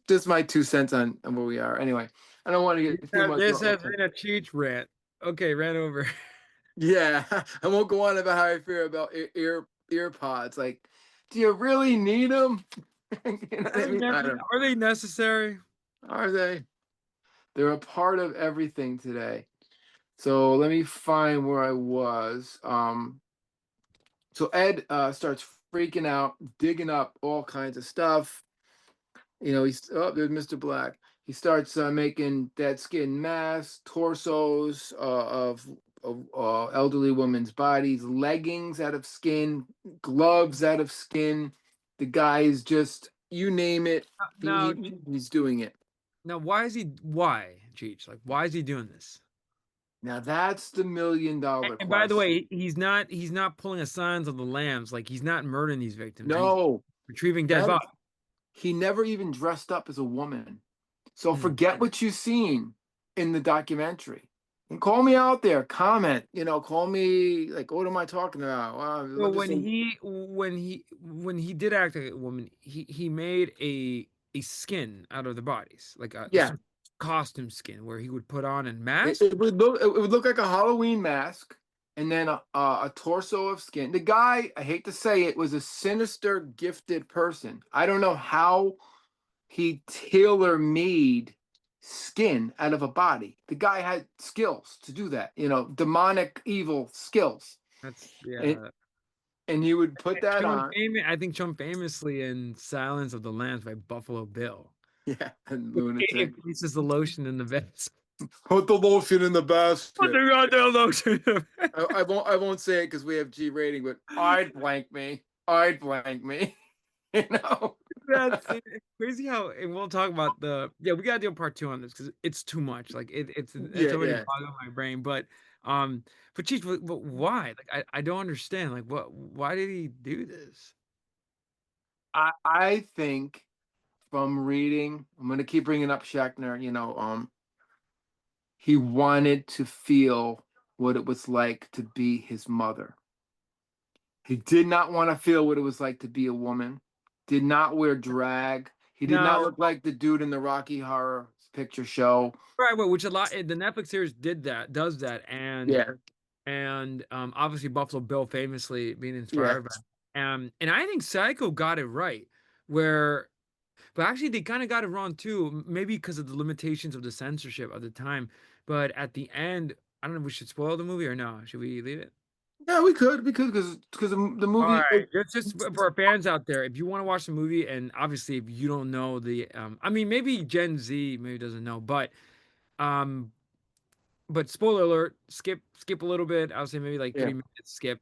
this my 2 cents on where we are. Anyway, I don't want to get too much. This has been a Cheech rant. Okay, ran over. Yeah, I won't go on about how I feel about ear pods. Like, do you really need them? You know what I mean? I don't. Are they necessary? Are they? They're a part of everything today. So let me find where I was. So Ed starts freaking out, digging up all kinds of stuff. There's Mr. Black. He starts making dead skin masks, torsos of elderly women's bodies, leggings out of skin, gloves out of skin. The guy is just, you name it, Now, he's doing it. why, Cheech? Like, why is he doing this? Now that's the million dollar And by the question. way, he's not pulling a signs of the lambs. Like, he's not murdering these victims. He's No, retrieving dead that bodies. he never even dressed up as a woman. So Mm. forget what you've seen in the documentary. And call me out there, comment, call me like, what am I talking about? Wow, So I'm just a, when he did act like a woman, he made a skin out of the bodies, like a yeah. sort of costume skin where he would put on and It, mask. it would look it would look like a Halloween mask, and then a torso of skin. The guy, I hate to say it, was a sinister, gifted person. I don't know how he tailor made skin out of a body. The guy had skills to do that, demonic evil skills. That's And yeah. and he would put that on. I think shown famously in Silence of the Lambs by Buffalo Bill. Yeah, and It lunatic. places the lotion in the vest. Put the lotion in the Put basket. the goddamn lotion in the vest. I won't say it because we have G rating, but I'd blank me. I'd blank me. you know? It's crazy how, and we'll talk about yeah, we gotta do a part two on this because it's too much. Like it's Yeah, already yeah. boggling my brain. Um, but Cheech, but why? Like I don't understand. Like why did he do this? I think from reading, I'm gonna keep bringing up Schechner. He wanted to feel what it was like to be his mother. He did not want to feel what it was like to be a woman. Did not wear drag. He did not Now, look like the dude in the Rocky Horror Picture Show. right, well, which a lot the Netflix series does that, Yeah, and obviously Buffalo Bill famously being yeah, inspired by, and I think Psycho got it right, where but actually, they kind of got it wrong too. Maybe because of the limitations of the censorship of the time. But at the end, I don't know if we should spoil the movie or no. Should we leave it? yeah. We could because the All movie. right, just for our fans out there, if you want to watch the movie, and obviously if you don't know I mean, maybe Gen Z maybe doesn't know, um, but spoiler alert, skip a little bit. I'll say maybe like Yeah, 3 minutes, skip.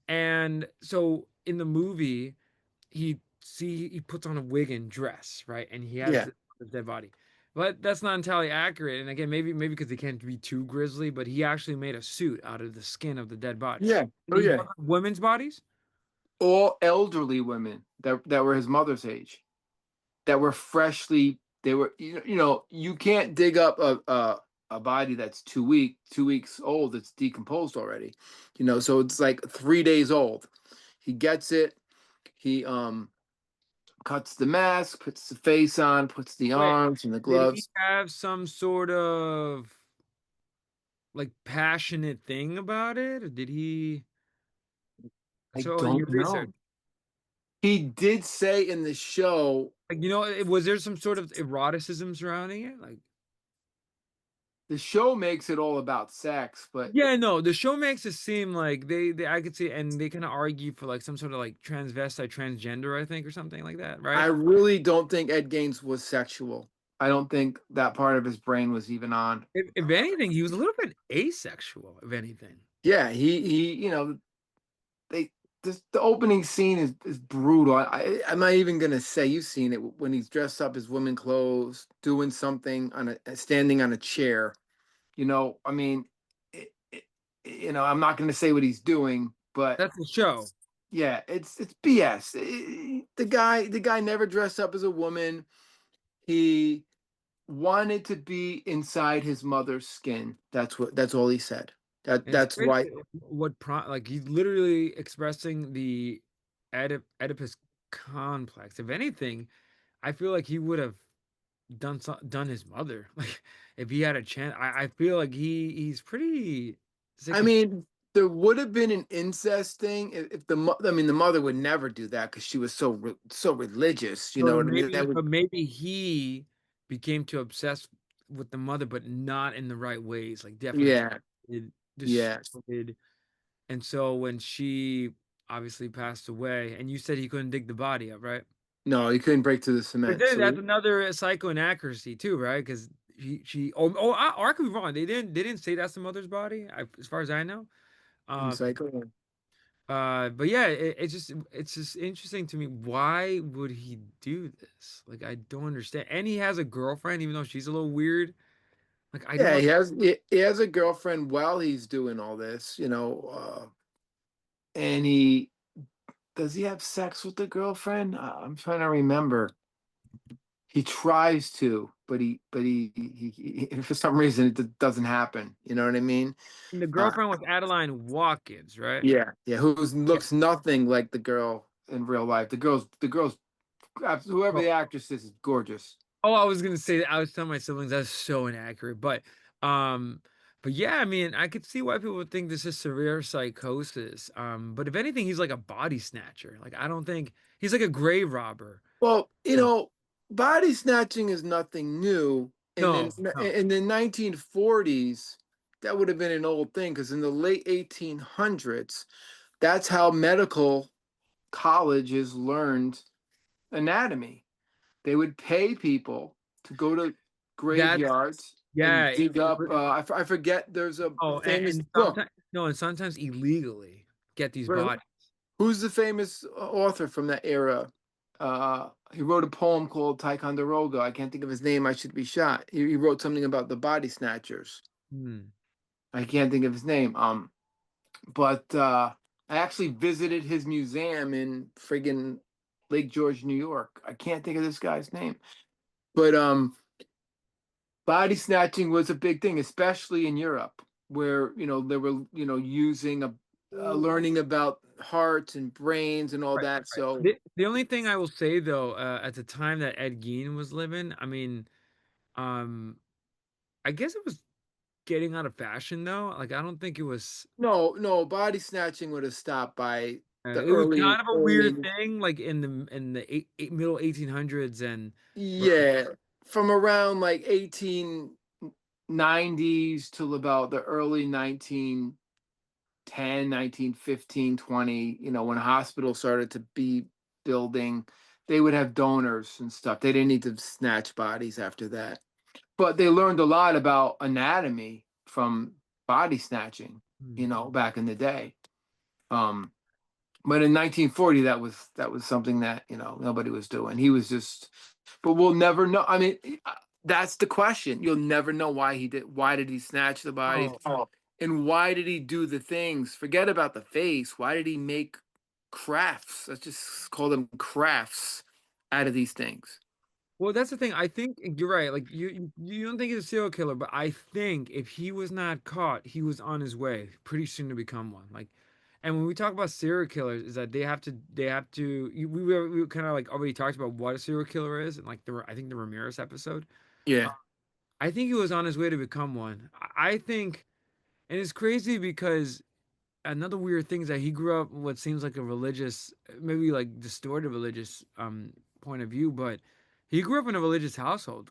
And so in the movie, he puts on a wig and dress, right? And he has yeah, the dead body. But that's not entirely accurate. And again, maybe because they can't be too grisly, but he actually made a suit out of the skin of the dead body. yeah. And Oh he yeah. worked with women's bodies? All elderly women that were his mother's age, that were freshly. They were you can't dig up a body that's 2 weeks old. It's decomposed already. So it's like 3 days old. He gets it. He cuts the mask, puts the face on, puts the Wait, arms and the did he gloves. have some sort of like passionate thing about it? Or did he I so in your don't research, know. He did say in the show, like was there some sort of eroticism surrounding it? Like the show makes it all about sex, but yeah, no, the show makes it seem like they I could see, and they kind of argue for like some sort of like transvestite, transgender, I think, or something like that, I right? really don't think Ed Gaines was sexual. I don't think that part of his brain was even on. If anything, he was a little bit asexual, if anything. Yeah, he they the opening scene is brutal. I'm not even gonna say you've seen it when he's dressed up as women clothes, doing something on a standing on a chair. I mean, I'm not gonna say what he's doing, but That's the show. yeah, it's BS. The guy never dressed up as a woman. He wanted to be inside his mother's skin. That's all he said. And it's That's crazy why. like he's literally expressing the Oedipus complex. If anything, I feel like he would have done his mother. Like if he had a chance, I feel like he's pretty I sick as mean, there would have been an incest thing if I mean, the mother would never do that because she was so religious. You know But what I mean? That would. maybe he became too obsessed with the mother, but not in the right ways. Like definitely Yeah, yeah. distorted. And so when she obviously passed away, and you said he couldn't dig the body up, right? No, he couldn't break through the But cement. then that's So another psycho inaccuracy too, right? Because or I could be wrong. They didn't say that's the mother's body, as far as I know. in Um, Psycho. but yeah, it's just interesting to me. Why would he do this? Like I don't understand. And he has a girlfriend, even though she's a little weird. Like I Yeah, don't. he has a girlfriend while he's doing all this. And he does he have sex with the girlfriend? I'm trying to remember. He tries to. he for some reason doesn't happen. You know what I mean? And the Uh, girlfriend was Adeline Watkins, right? yeah, yeah. Who Yeah. looks nothing like the girl in real life. The girl's whoever Oh, the actress is gorgeous. oh, I was gonna say that I was telling my siblings that's so inaccurate, um, but yeah, I mean, I could see why people would think this is severe psychosis. But if anything, he's like a body snatcher. Like I don't think he's like a grave robber. Well, body snatching is nothing new. And then No, no. in the 1940s, that would have been an old thing because in the late 1800s, that's how medical colleges learned anatomy. They would pay people to go to That's graveyards and yeah. dig up. I forget. There's a Oh, famous and book. sometimes no, and sometimes illegally get these bodies. Who's the famous author from that era? He wrote a poem called Ticonderoga. I can't think of his name. I should be shot. He wrote something about the body snatchers. Hmm. I can't think of his name. But I actually visited his museum in friggin' Lake George, New York. I can't think of this guy's name. But body snatching was a big thing, especially in Europe, where they were using learning about hearts and brains and all Right, that. right. So The only thing I will say though, at the time that Ed Gein was living, I mean, um, I guess it was getting out of fashion though. Like I don't think it was. no, no, body snatching would have stopped by the It was early kind of a weird early thing, like in the middle 1800s and early. yeah, from around like 1890s till about the early 1910, 1915, 20. When hospitals started to be building, they would have donors and stuff. They didn't need to snatch bodies after that. But they learned a lot about anatomy from body snatching, Hmm. back in the day. Um, but in 1940, that was something that nobody was doing. He was just, but we'll never know. I mean, that's the question. You'll never know why he did. Why did he snatch the bodies? Oh, Oh, and why did he do the things? Forget about the face. Why did he make crafts? Let's just call them crafts out of these things. well, that's the thing. I think you're right. Like you don't think he's a serial killer, but I think if he was not caught, he was on his way pretty soon to become one. Like, and when we talk about serial killers, is that we kind of like already talked about what a serial killer is, and like I think the Ramirez episode. Uh, Yeah. I think he was on his way to become one. I think, and it's crazy because another weird thing is that he grew up in what seems like a religious, maybe like distorted religious point of view, but he grew up in a religious household.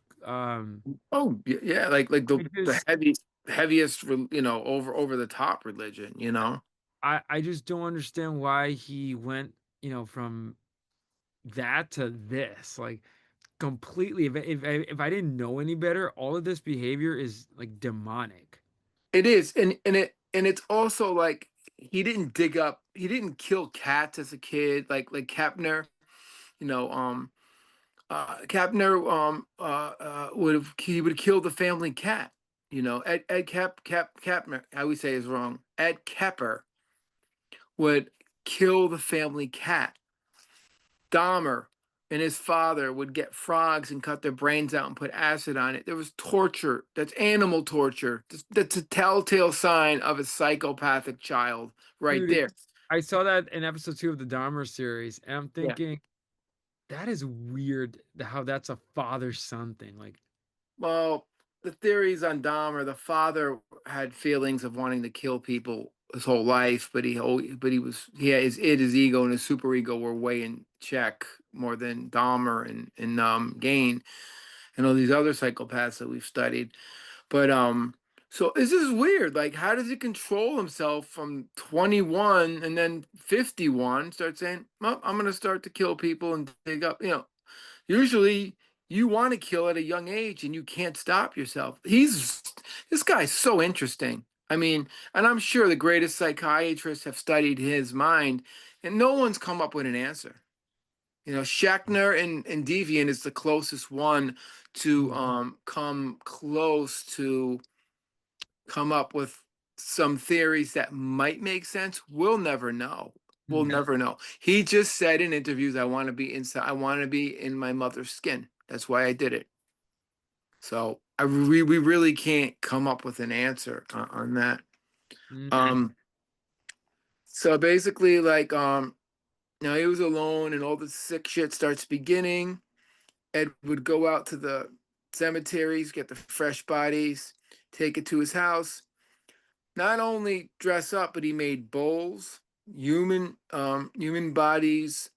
Oh, yeah. Like I the just heaviest, over the top religion. I just don't understand why he went, from that to this. Like completely if I didn't know any better, all of this behavior is like demonic. It is, and it's also like he didn't kill cats as a kid, like Kepner, Kepner he would kill the family cat. Ed Kepner, how we say is wrong. Ed Kepper would kill the family cat. Dahmer and his father would get frogs and cut their brains out and put acid on it. There was torture. That's animal torture. That's a telltale sign of a psychopathic child right Dude, there. I saw that in episode 2 of the Dahmer series, and I'm Yeah. thinking that is weird how that's a father-son thing. Like, Well, the theories on Dahmer, the father had feelings of wanting to kill people his whole life, his ego and his superego were way in check more than Dahmer and Gain and all these other psychopaths that we've studied. But so this is weird. Like, how does he control himself from 21 and then 51? Start saying, "Well, I'm gonna start to kill people and dig up." Usually you want to kill at a young age and you can't stop yourself. This guy's so interesting. I mean, and I'm sure the greatest psychiatrists have studied his mind, and no one's come up with an answer. Schechner and Deviant is the closest one to mm, come close to come up with some theories that might make sense. We'll never know. We'll mm. never know. He just said in interviews, I want to be inside, I want to be in my mother's skin. That's why I did it. So we really can't come up with an answer on that. Mm. Um, so basically, like, now he was alone, and all the sick shit starts beginning. Ed would go out to the cemeteries, get the fresh bodies, take it to his house. Not only dress up, but he made bowls, human bodies.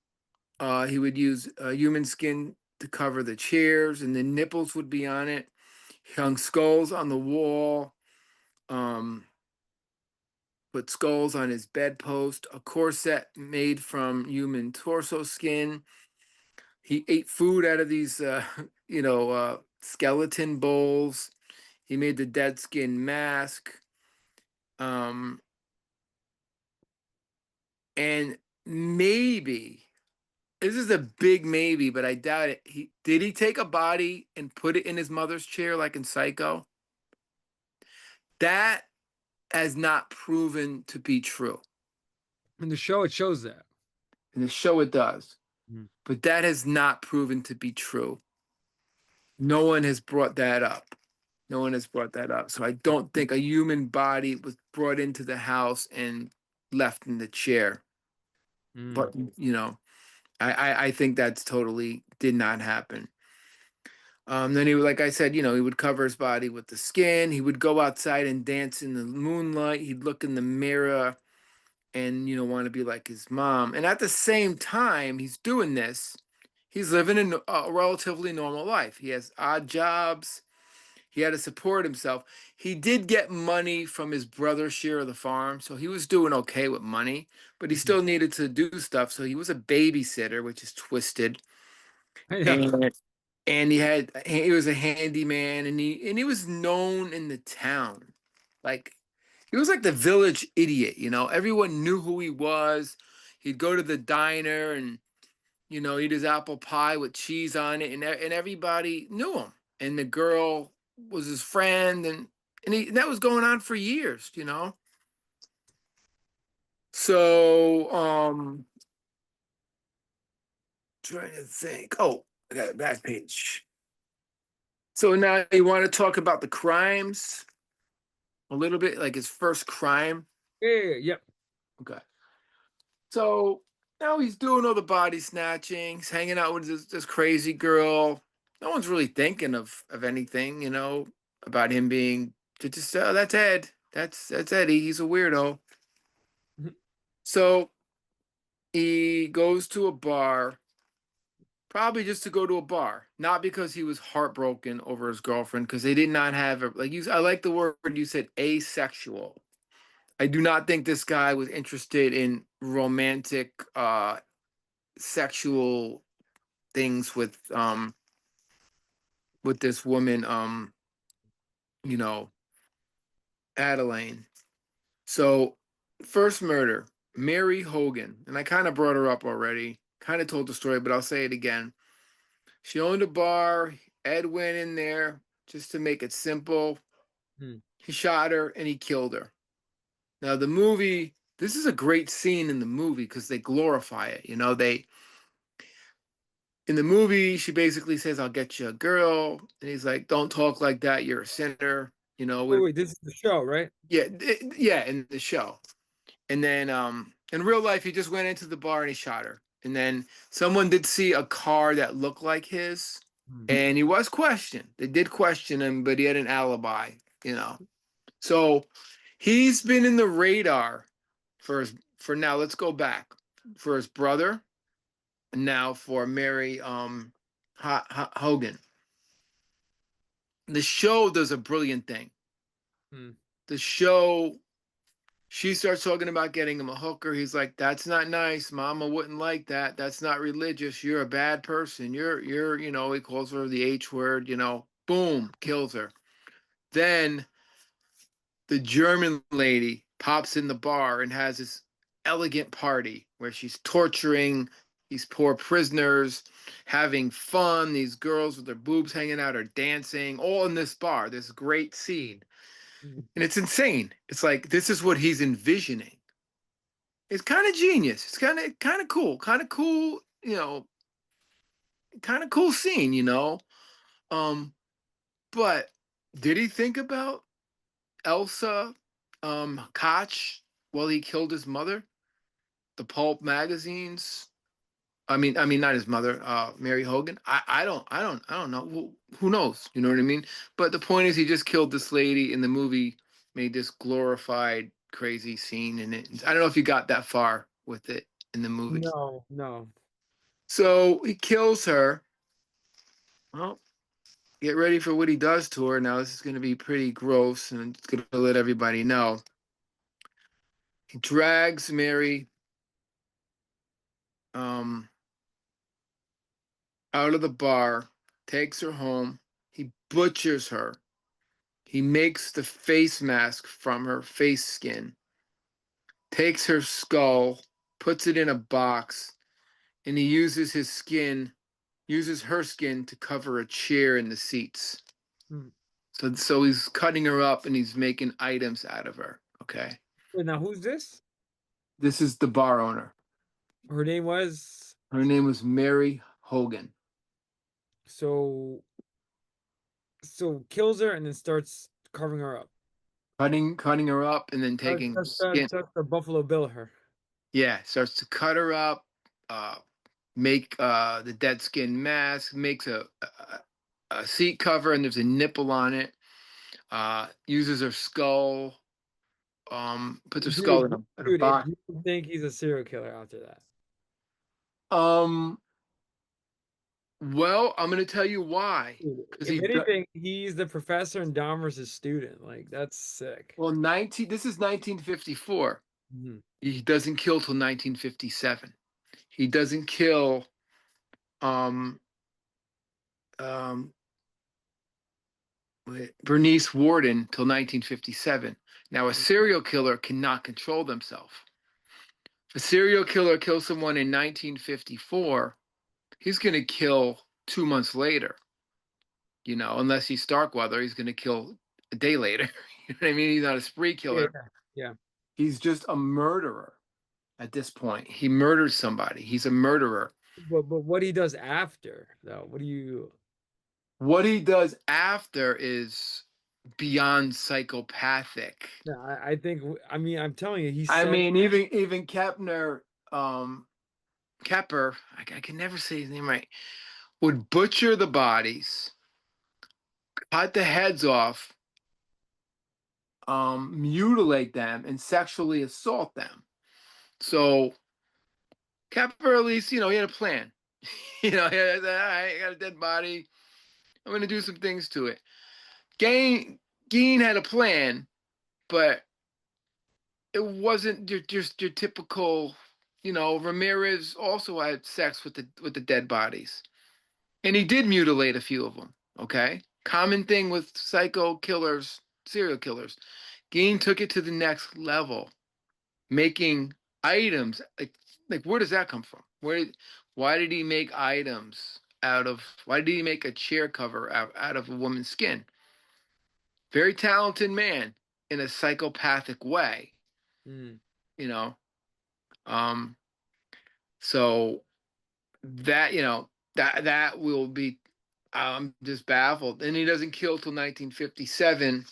He would use human skin to cover the chairs, and the nipples would be on it. He hung skulls on the wall. Um, put skulls on his bedpost. A corset made from human torso skin. He ate food out of these, skeleton bowls. He made the dead skin mask. Um, and maybe this is a big maybe, but I doubt it. He take a body and put it in his mother's chair like in Psycho? That has not proven to be true. In the show, it shows that. In the show, it does, Mm. but that has not proven to be true. No one has brought that up. No one has brought that up. So I don't think a human body was brought into the house and left in the chair. Mm. But I think that's totally did not happen. Then he would, like I said, he would cover his body with the skin. He would go outside and dance in the moonlight. He'd look in the mirror and want to be like his mom. And at the same time, he's doing this. He's living a relatively normal life. He has odd jobs. He had to support himself. He did get money from his brother's share of the farm, so he was doing okay with money, but he Mhm. still needed to do stuff. So he was a babysitter, which is twisted. Yeah. And he was a handyman, and he was known in the town. Like he was like the village idiot, Everyone knew who he was. He'd go to the diner and eat his apple pie with cheese on it, and everybody knew him. And the girl was his friend, and that was going on for years. So, trying to think. Oh, I got a back page. So now you want to talk about the crimes a little bit, like his first crime. Yeah, yeah, yeah. Yep. Okay. So now he's doing all the body snatching. He's hanging out with this crazy girl. No one's really thinking of anything, about him being just that's Ed. That's Eddie. He's a weirdo. Mhm. So he goes to a bar, probably just to go to a bar, not because he was heartbroken over his girlfriend, because they did not have a like you. I like the word you said, asexual. I do not think this guy was interested in romantic, sexual things with this woman, you know, Adeline. So first murder, Mary Hogan, and I kind of brought her up already, kind of told the story, but I'll say it again. She owned a bar. Ed went in there just to make it simple. Mm. He shot her and he killed her. Now the movie, this is a great scene in the movie because they glorify it. They in the movie, she basically says, "I'll get you a girl," and he's like, "Don't talk like that. You're a sinner." Wait, wait. This is the show, right? Yeah, yeah, in the show. And then in real life, he just went into the bar and he shot her. And then someone did see a car that looked like his, Mm. and he was questioned. They did question him, but he had an alibi. You know, so he's been in the radar for now. Let's go back for his brother, and now for Mary Hogan. The show does a brilliant thing. Mm. The show, she starts talking about getting him a hooker. He's like, "That's not nice. Mama wouldn't like that. That's not religious. You're a bad person. He calls her the H word, boom, kills her. Then the German lady pops in the bar and has this elegant party where she's torturing these poor prisoners, having fun. These girls with their boobs hanging out are dancing, all in this bar. This great scene. Mm. And it's insane. It's like this is what he's envisioning. It's kind of genius. It's kind of cool. Kind of cool scene. Um, But did he think about Elsa Koch while he killed his mother? The pulp magazines. I mean, not his mother, Mary Hogan. I don't know. Who knows? You know what I mean? But the point is, he just killed this lady in the movie, made this glorified, crazy scene in it. I don't know if you got that far with it in the movie. No, no. So he kills her. Well, get ready for what he does to her. Now, this is going to be pretty gross, and it's going to let everybody know. He drags Mary um, out of the bar, takes her home. He butchers her. He makes the face mask from her face skin, takes her skull, puts it in a box, and he uses her skin to cover a chair in the seats. Hmm. So he's cutting her up and he's making items out of her. Okay. Wait, now who's this? This is the bar owner. Her name was Her name was Mary Hogan. so kills her and then starts carving her up. Cutting her up and then Starts taking starts starts, skin. starts to Buffalo Bill her. Yeah, starts to cut her up, uh, make the dead skin mask, makes a seat cover, and there's a nipple on it. Uses her skull, puts her skull Dude, in a dude, if box. you think he's a serial killer after that. Um, well, I'm gonna tell you why. Dude, Because if anything, he's the professor and Dahmer's his student. Like that's sick. well, 19. This is 1954. Mhm. He doesn't kill till 1957. He doesn't kill um um Bernice Warden till 1957. Now, a serial killer cannot control themselves. If a serial killer kills someone in 1954, he's going to kill 2 months later. Unless he's Starkweather, he's going to kill a day later. You know what I mean? He's not a spree Yeah, killer. yeah. He's just a murderer at this point. He murders somebody. He's a murderer. But what he does after though? What do you? What he does after is beyond psychopathic. No, I think I mean I'm telling you, he I said mean, even Kepner, Kepper, I can never say his name right, would butcher the bodies, cut the heads off, mutilate them, and sexually assault them. So Kepper, at least, he had a plan. He had, all right, I got a dead body. I'm going to do some things to it. Gein had a plan, but it wasn't just your typical. Ramirez also had sex with the dead bodies. And he did mutilate a few of them. Okay. Common thing with psycho killers, serial killers. Gein took it to the next level, making items. Like where does that come from? Why did he make items why did he make a chair cover out of a woman's skin? Very talented man in a psychopathic way, mm, you know. Um, so that will be. I'm just baffled, and he doesn't kill till 1957.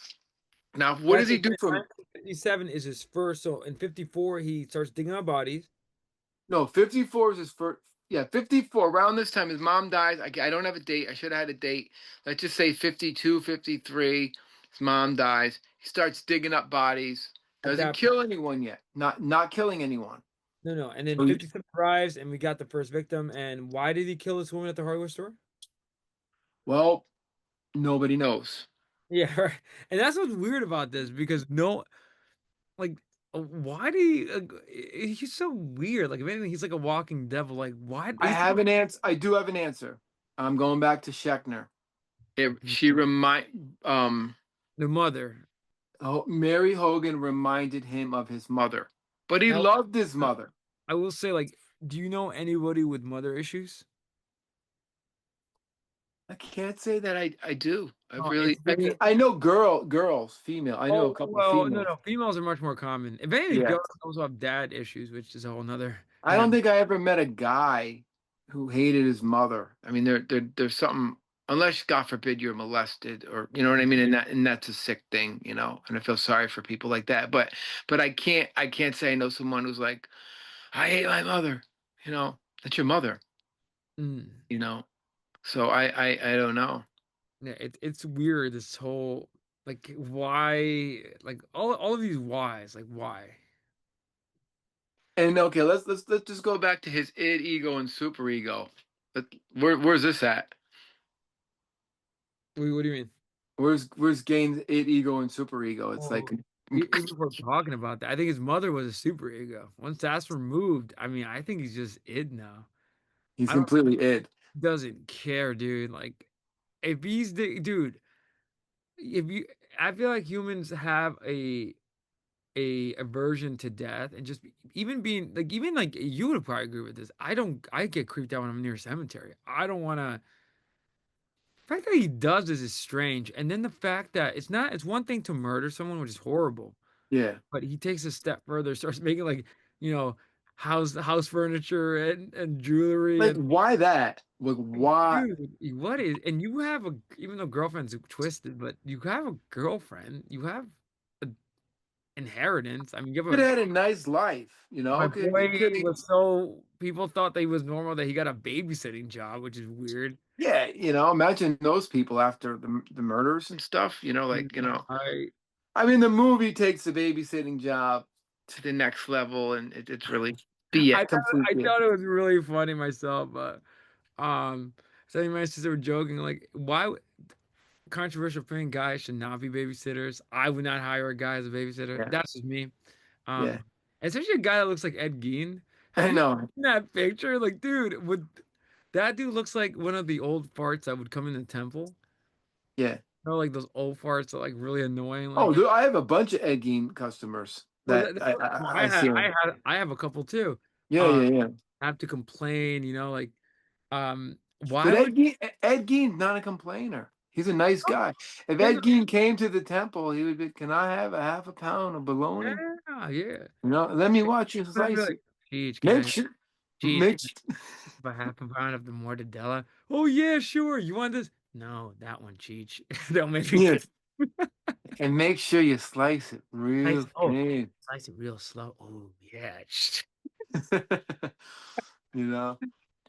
Now, what yeah, does he so do from? 1957 is his first. So in 54 he starts digging up bodies. No, 54 is his first. Yeah, 54. Around this time, his mom dies. I don't have a date. I should have had a date. Let's just say 52, 53. His mom dies. He starts digging up bodies. At Doesn't that kill anyone yet. Not killing anyone. No, no. And then So 57 arrives, and we got the first victim. And why did he kill this woman at the hardware store? well, nobody knows. Yeah, right. And that's what's weird about this because no, like, why do he? He's so weird. Like, if anything, he's like a walking devil. Like, why? I He's have an answer. I do have an answer. I'm going back to Schechner. She remind the mother. Mary Hogan reminded him of his mother, but he Now, loved his mother. I will say, like, do you know anybody with mother issues? I can't say that I do. I Oh, really. it's I mean, because I know girls, female. I know a oh couple well, no, females. no. Females are much more common. If anything, Yeah. girls also have dad issues, which is a whole nother I don't animal. think I ever met a guy who hated his mother. I mean, there's something. unless God forbid you're molested, or you know what I mean, and that's a sick thing, you know, and I feel sorry for people like that. But I can't say I know someone who's like, I hate my mother, you know, that's your mother, Mm. you know. So I don't know. Yeah, it's weird, this whole, like, why, like, all of these whys, like, why? And okay, let's just go back to his id, ego, and super ego. Where's this at? Wait, what do you mean? Where's Gain's id, ego, and super ego? It's like Oh, even if we're talking about that, I think his mother was a super ego. Once that's removed, I mean, I think he's just id now. he's I don't completely id. Doesn't care, dude. Like, if he's the dude, if you, I feel like humans have a aversion to death, and just even being like, even like, you would probably agree with this. I get creeped out when I'm near a cemetery. I don't want to. The fact that he does this is strange, and then the fact that it's one thing to murder someone, which is horrible, Yeah. but he takes a step further, starts making, like, you know, house furniture and jewelry, Like, and why that? Like, like, why? dude, what is, and you have a, even though girlfriend's twisted, but you have a girlfriend, you have a inheritance. I mean, you have Could a, have had a nice life, you my know. boy Could was so, people thought that he was normal, that he got a babysitting job, which is weird. yeah, you know. Imagine those people after the murders and stuff. You know, Mm, like you know. I I mean, the movie takes the babysitting job to the next level, and it's really I thought I completely. thought it was really funny myself, but um, so my sister were joking, like, why controversial thing, guys should not be babysitters. I would not hire a guy as a babysitter. Yeah, That's just me. yeah. Um, Especially a guy that looks like Ed Gein. Have I you know. seen that picture? Like, dude, would that dude looks like one of the old farts that would come in the temple? Yeah. You know, like those old farts that, like, really annoying. Oh, Like, dude, I have a bunch of Ed Gein customers well, that I see them. I have a couple too. Yeah, Uh, yeah, yeah. have to complain, like, why But would, Ed Gein's not a complainer. He's a nice guy. If yeah, Ed Gein came to the temple, he would be, "Can I have a half a pound of bologna? yeah, yeah. You know, let me watch you I'd be slice like, it. Cheech, can Make I, sure, Cheech, make can I have a half a pound of the mortadella? Oh yeah, sure. You want this? No, that one, Cheech. Don't make me yes, get and make sure you slice it slice. real Oh, thin." slice it real slow. Oh yeah. You know,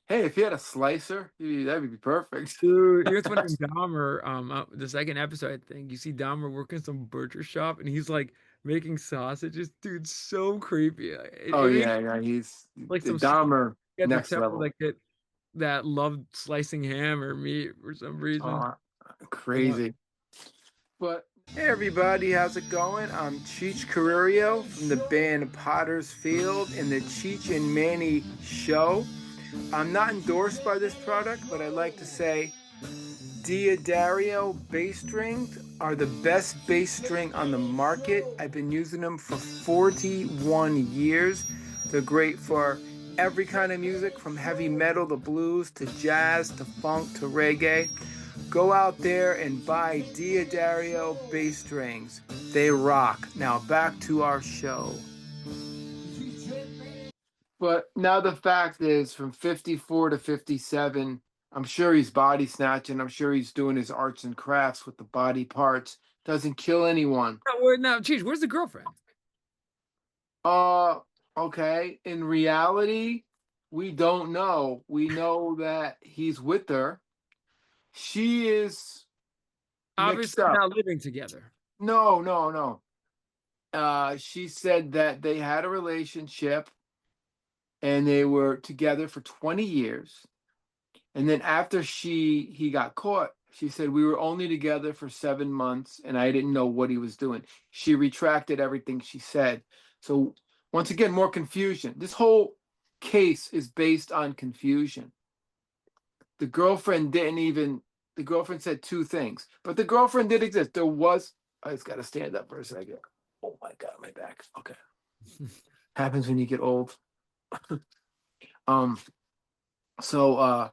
hey, if you had a slicer, that would be perfect. Dude, you know what's funny? In Dahmer, the second episode, I think you see Dahmer working some butcher shop, and he's like making sausages. Dude, so creepy. Oh It makes yeah, yeah, he's like the some Dahmer at the next temple level. that love slicing ham or meat for some reason. Oh, Uh, crazy. But hey everybody, how's it going? I'm Cheech Carrillo from the band Potter's Field and the Cheech and Manny Show. I'm not endorsed by this product, but I like to say Diodario bass strings are the best bass string on the market. I've been using them for 41 years. They're great for every kind of music, from heavy metal to blues to jazz to funk to reggae. Go out there and buy Diodario bass strings. They rock. Now back to our show. But now the fact is, from 54 to 57, I'm sure he's body snatching. I'm sure he's doing his arts and crafts with the body parts. Doesn't kill anyone. now, geez, where's the girlfriend? Uh, okay. In reality, we don't know. We know that he's with her. She is mixed Obviously, up. not living together. No, no, no. She said that they had a relationship and they were together for 20 years. And then after he got caught, she said we were only together for 7 months and I didn't know what he was doing. She retracted everything she said. So once again, more confusion. This whole case is based on confusion. The girlfriend didn't even the girlfriend said two things, but the girlfriend did exist. There was I just gotta stand up for a second. Oh my god, my back. Okay. Happens when you get old. Um so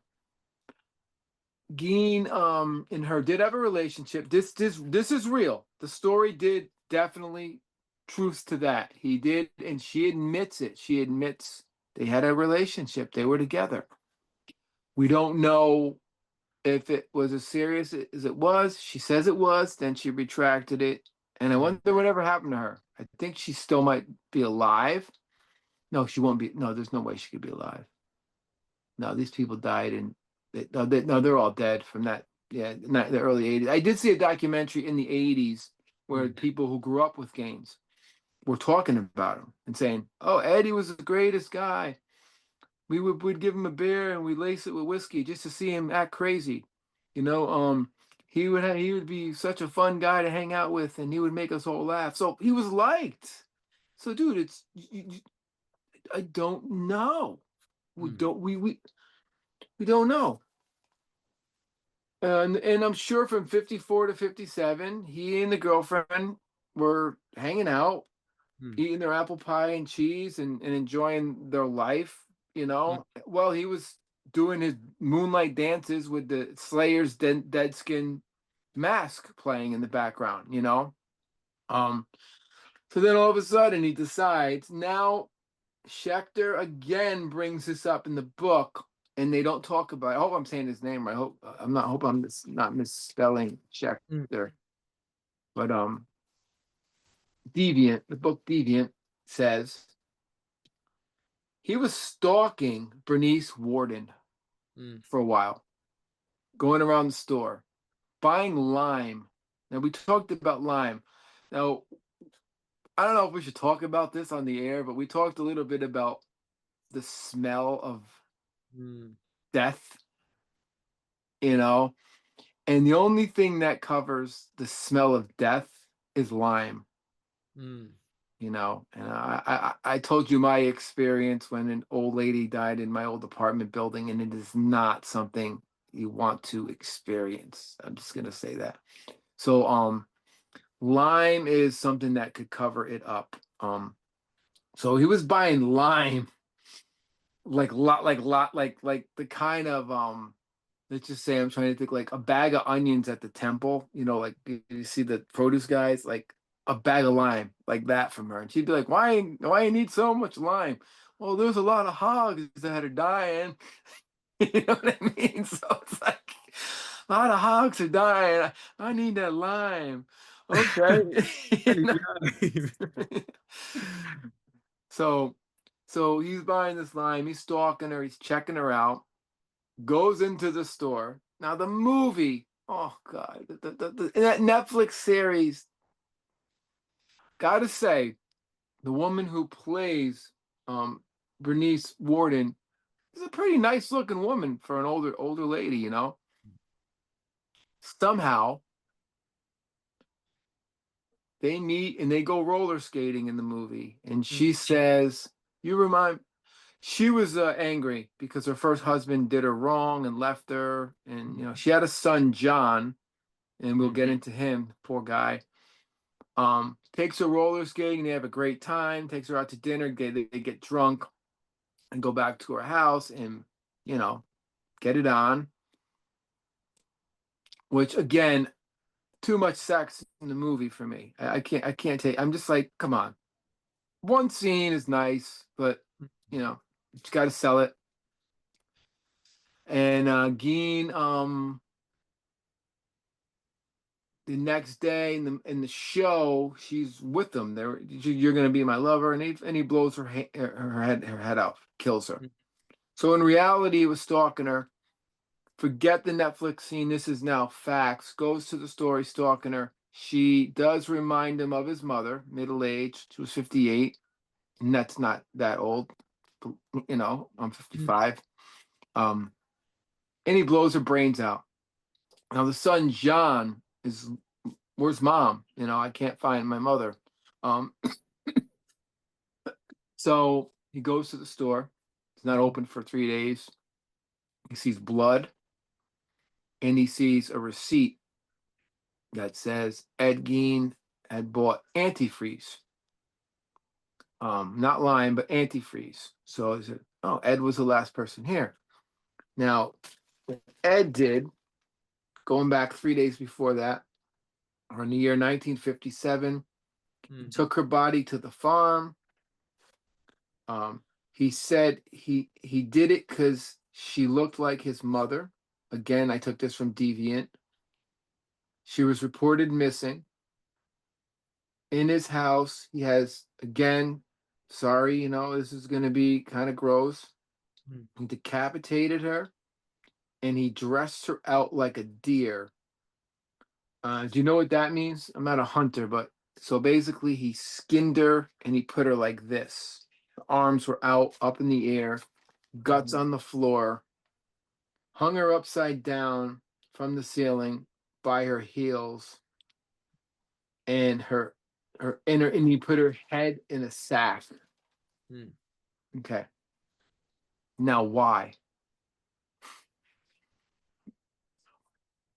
Geen and her did have a relationship. This is real. The story did definitely truth to that. He did, and she admits it. She admits they had a relationship. They were together. We don't know if it was as serious as it was. She says it was, then she retracted it. And I Mm, wonder whatever happened to her. I think she still might be alive. No, she won't be. No, there's no way she could be alive. No, these people died and no, they're all dead from that. Yeah, not the early 80s. I did see a documentary in the 80s where mm, people who grew up with games were talking about him and saying, "Oh, Eddie was the greatest guy. We'd give him a beer and we'd lace it with whiskey just to see him act crazy. You know, he would be such a fun guy to hang out with, and he would make us all laugh. So he was liked. So, dude, I don't know. We mm, don't we don't know. And I'm sure from 54 to 57, he and the girlfriend were hanging out, mm, eating their apple pie and cheese and enjoying their life, mm, Well, he was doing his moonlight dances with the Slayer's Dead Skin mask playing in the background. Um, so then all of a sudden he decides now Schechter again brings this up in the book, and they don't talk about it. I hope I'm saying his name right. I hope I'm not misspelling mm, Schechter. But Deviant, the book Deviant says he was stalking Bernice Warden mm, for a while, going around the store, buying lime. Now we talked about lime. Now I don't know if we should talk about this on the air, but we talked a little bit about the smell of mm, death, you know, and the only thing that covers the smell of death is lime. mm, And I told you my experience when an old lady died in my old apartment building, and it is not something you want to experience. I'm just gonna say that. So lime is something that could cover it up. So he was buying lime like the kind of let's just say I'm trying to think like a bag of onions at the temple, like you see the produce guys, like a bag of lime, like that from her. And she'd be like, why you need so much lime? Well, there's a lot of hogs that are dying. You know what I mean? So it's like a lot of hogs are dying. I need that lime. Okay. I You need know? the So so he's buying this lime, he's stalking her, he's checking her out, goes into the store. Now the movie, oh God, that Netflix series, gotta say, the woman who plays um Bernice Warden is a pretty nice looking woman for an older lady. Somehow they meet and they go roller skating in the movie, and Mm, she says, "You remind." She was angry because her first husband did her wrong and left her, and mm, she had a son, John, and we'll mm, get into him, poor guy. Takes her roller skating. They have a great time. Takes her out to dinner. They get drunk and go back to her house and you know get it on. Which again, too much sex in the movie for me. I can't take. I'm just like, come on. One scene is nice, but mm, you got to sell it. And Geen, the next day in the show, she's with them. You're gonna be my lover, and he blows her head off, kills her. mm, So in reality, he was stalking her. Forget the Netflix scene. This is now facts. Goes to the story, stalking her. She does remind him of his mother, middle aged. She was 58, and that's not that old. I'm mm, 55. Um, and he blows her brains out. Now the son John is where's mom? I can't find my mother. Um, so he goes to the store. It's not mm, open for 3 days. He sees blood and he sees a receipt that says Ed Gein had bought antifreeze. Not lime, but antifreeze. So he said, oh, Ed was the last person here. Now, what Ed did, going back 3 days before that, or in the year 1957, he mm, took her body to the farm. Um, he said he did it because she looked like his mother Again, I took this from Deviant. She was reported missing. In his house, he has, again, sorry, this is going to be kind of gross. Mm. He decapitated her and he dressed her out like a deer. Do you know what that means? I'm not a hunter, but so basically he skinned her and he put her like this. The arms were out, up in the air, guts Mhm. on the floor, hung her upside down from the ceiling by her heels, and and he put her head in a sack. Mm. Okay. Now why?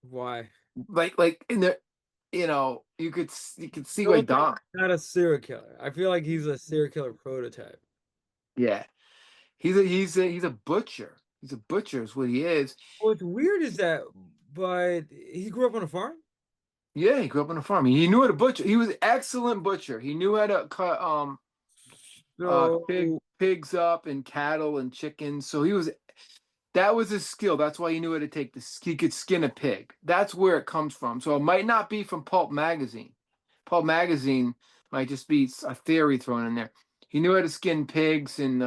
Why? Like in the you could see why Don't think Don. he's not a serial killer. I feel like he's a serial killer prototype. Yeah. He's a butcher. He's a butcher is what he is. What's weird is that, but he grew up on a farm. Yeah, he grew up on a farm. He knew how to butcher. He was an excellent butcher. He knew how to cut So pigs up and cattle and chickens. So that was his skill. That's why he knew how to take this. He could skin a pig. That's where it comes from. So it might not be from Pulp Magazine. Pulp Magazine might just be a theory thrown in there. He knew how to skin pigs and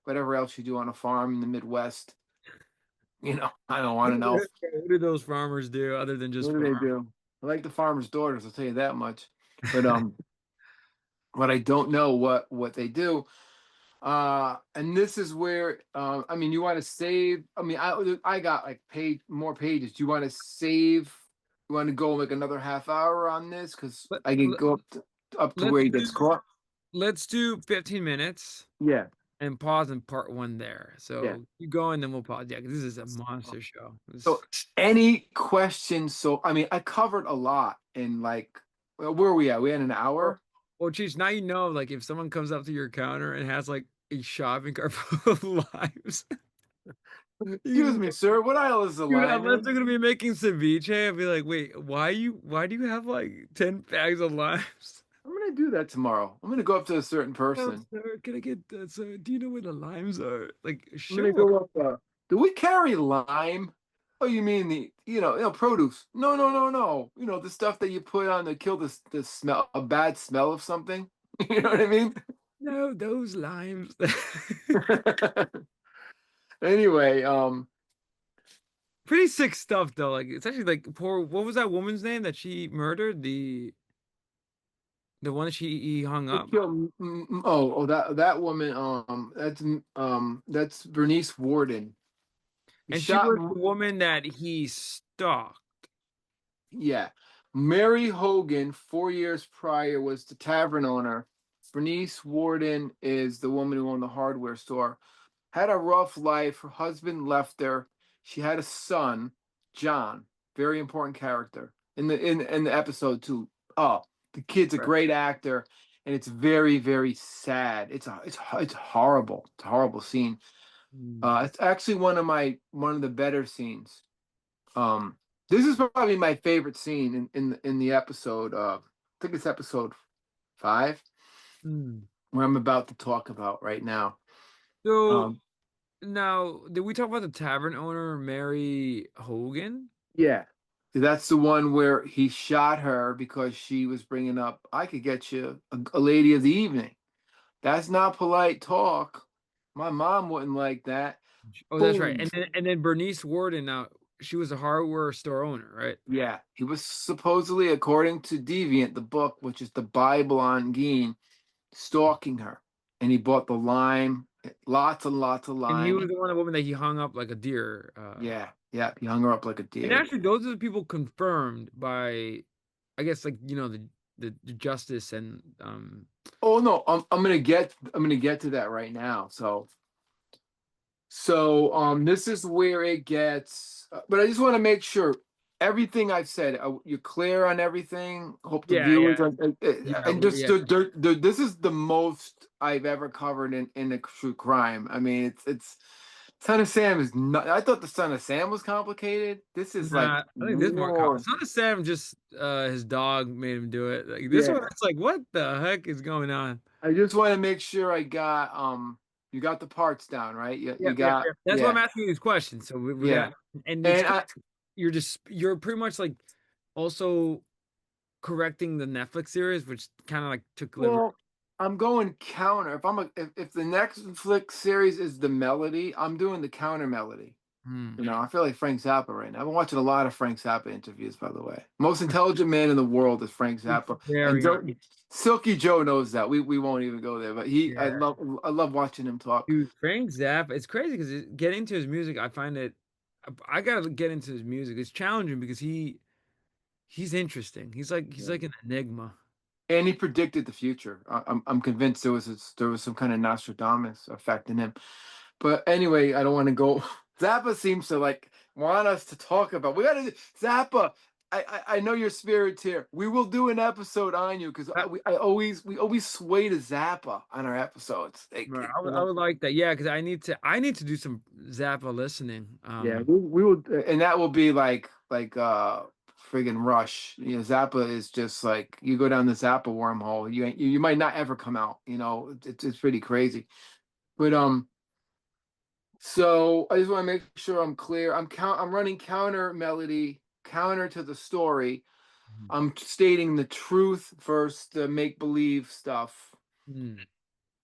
whatever else you do on a farm in the Midwest. I don't want to know. what do those farmers do other than just What do farm? they do? I like the farmer's daughters, I'll tell you that much. But what I don't know what they do. And this is where I mean you want to save. I mean, I got like more pages. Do you want to save? You want to go like another half hour on this? Because Let, I can let, go up to where let's he do gets caught. let's do 15 minutes Yeah, and pause in part one there. yeah. So keep going, then we'll pause. Yeah, 'cause this is a monster show. So any questions? So I mean, I covered a lot in like where are we at? We had an Well, hour. well, Cheech, now you know, like, if someone comes up to your counter and has like a shopping cart full of limes, you Excuse can me, sir. What aisle is the dude, lime unless they're in? gonna be making ceviche, I'd be like, wait, why do you have like 10 bags of limes? I'm gonna do that tomorrow. I'm gonna go up to a certain No, person. sir, can I get so do you know where the limes are? Like, I'm gonna sure. go up. Do we carry lime? Oh, you mean the produce? No, no, no, no. The stuff that you put on to kill the smell, a bad smell of something. You know what I mean? No, those limes. Anyway, Pretty sick stuff though. Like, it's actually like poor, what was that woman's name that she murdered? The one that he hung they up? killed. Oh, that woman. That's Bernice Warden. He And she shot. was the woman that he stalked. Yeah. Mary Hogan, 4 years prior, was the tavern owner. Bernice Warden is the woman who owned the hardware store. Had a rough life. Her husband left her. She had a son, John, very important character in the episode too. Oh, the kid's a Right. great actor, and it's very very sad. It's horrible. It's a horrible scene. Mm. It's actually one of the better scenes. Um, this is probably my favorite scene in the episode. I think it's episode 5, Mm. where I'm about to talk about right now. So Um, now, did we talk about the tavern owner, Mary Hogan? yeah, that's the one where he shot her because she was bringing up, "I could get you a lady of the evening." That's not polite talk. My mom wouldn't like that. Oh, that's right. Boom. And then Bernice Warden, now she was a hardware store owner, right? Yeah, he was supposedly, according to Deviant, the book, which is the Bible on Gein, stalking her, and he bought the lime, lots and lots of And he lime. was the one, the woman that he hung up like a deer. Yeah, yeah, he hung her up like a And deer. actually, those are the people confirmed by, I guess, like, the justice and Oh no, I'm gonna get to that right now. So this is where it gets. But I just want to make sure everything I've said. You're clear on everything. Hope the yeah, yeah, viewers are, yeah, and just yeah. this is the most I've ever covered in a true crime. I mean, it's Son of Sam is not. I thought the Son of Sam was complicated. This is like Nah, I think this is more common. more. Son of Sam just his dog made him do it. Like this one, Yeah. it's like, what the heck is going on? I just want to make sure I got You got the parts down, right? You Yep, yep, got yep. That's why I'm yeah, asking you these questions. So we're yeah. gonna, and it's And crazy. I You're pretty much like also correcting the Netflix series, which kind of like took liberty. well, I'm going counter. If the next Netflix series is the melody, I'm doing the counter melody. Hmm. You know, I feel like Frank Zappa right now. I've been watching a lot of Frank Zappa interviews, by the way. Most intelligent man in the world is Frank It's Zappa, and very, Silky Joe knows that. We won't even go there, but he yeah, I love watching him talk. dude. Frank Zappa. It's crazy because getting into his music, I find it. I gotta get into his music. It's challenging because he's interesting. He's like an enigma. And he predicted the future. I'm convinced there was some kind of Nostradamus effect in him. But anyway, I don't want to go. Zappa seems to like want us to talk about. We got to Zappa. I know your spirit's here. We will do an episode on you because we always sway to Zappa on our episodes. Right, You I know. would like that. Yeah, because I need to do some Zappa listening. Yeah, we will, and that will be like friggin' Rush. You know, Zappa is just like you go down the Zappa wormhole. You might not ever come out. You know, it's pretty crazy. But so I just want to make sure I'm clear. I'm running counter melody, counter to the story. Mhm. I'm stating the truth versus the make believe stuff. Mm.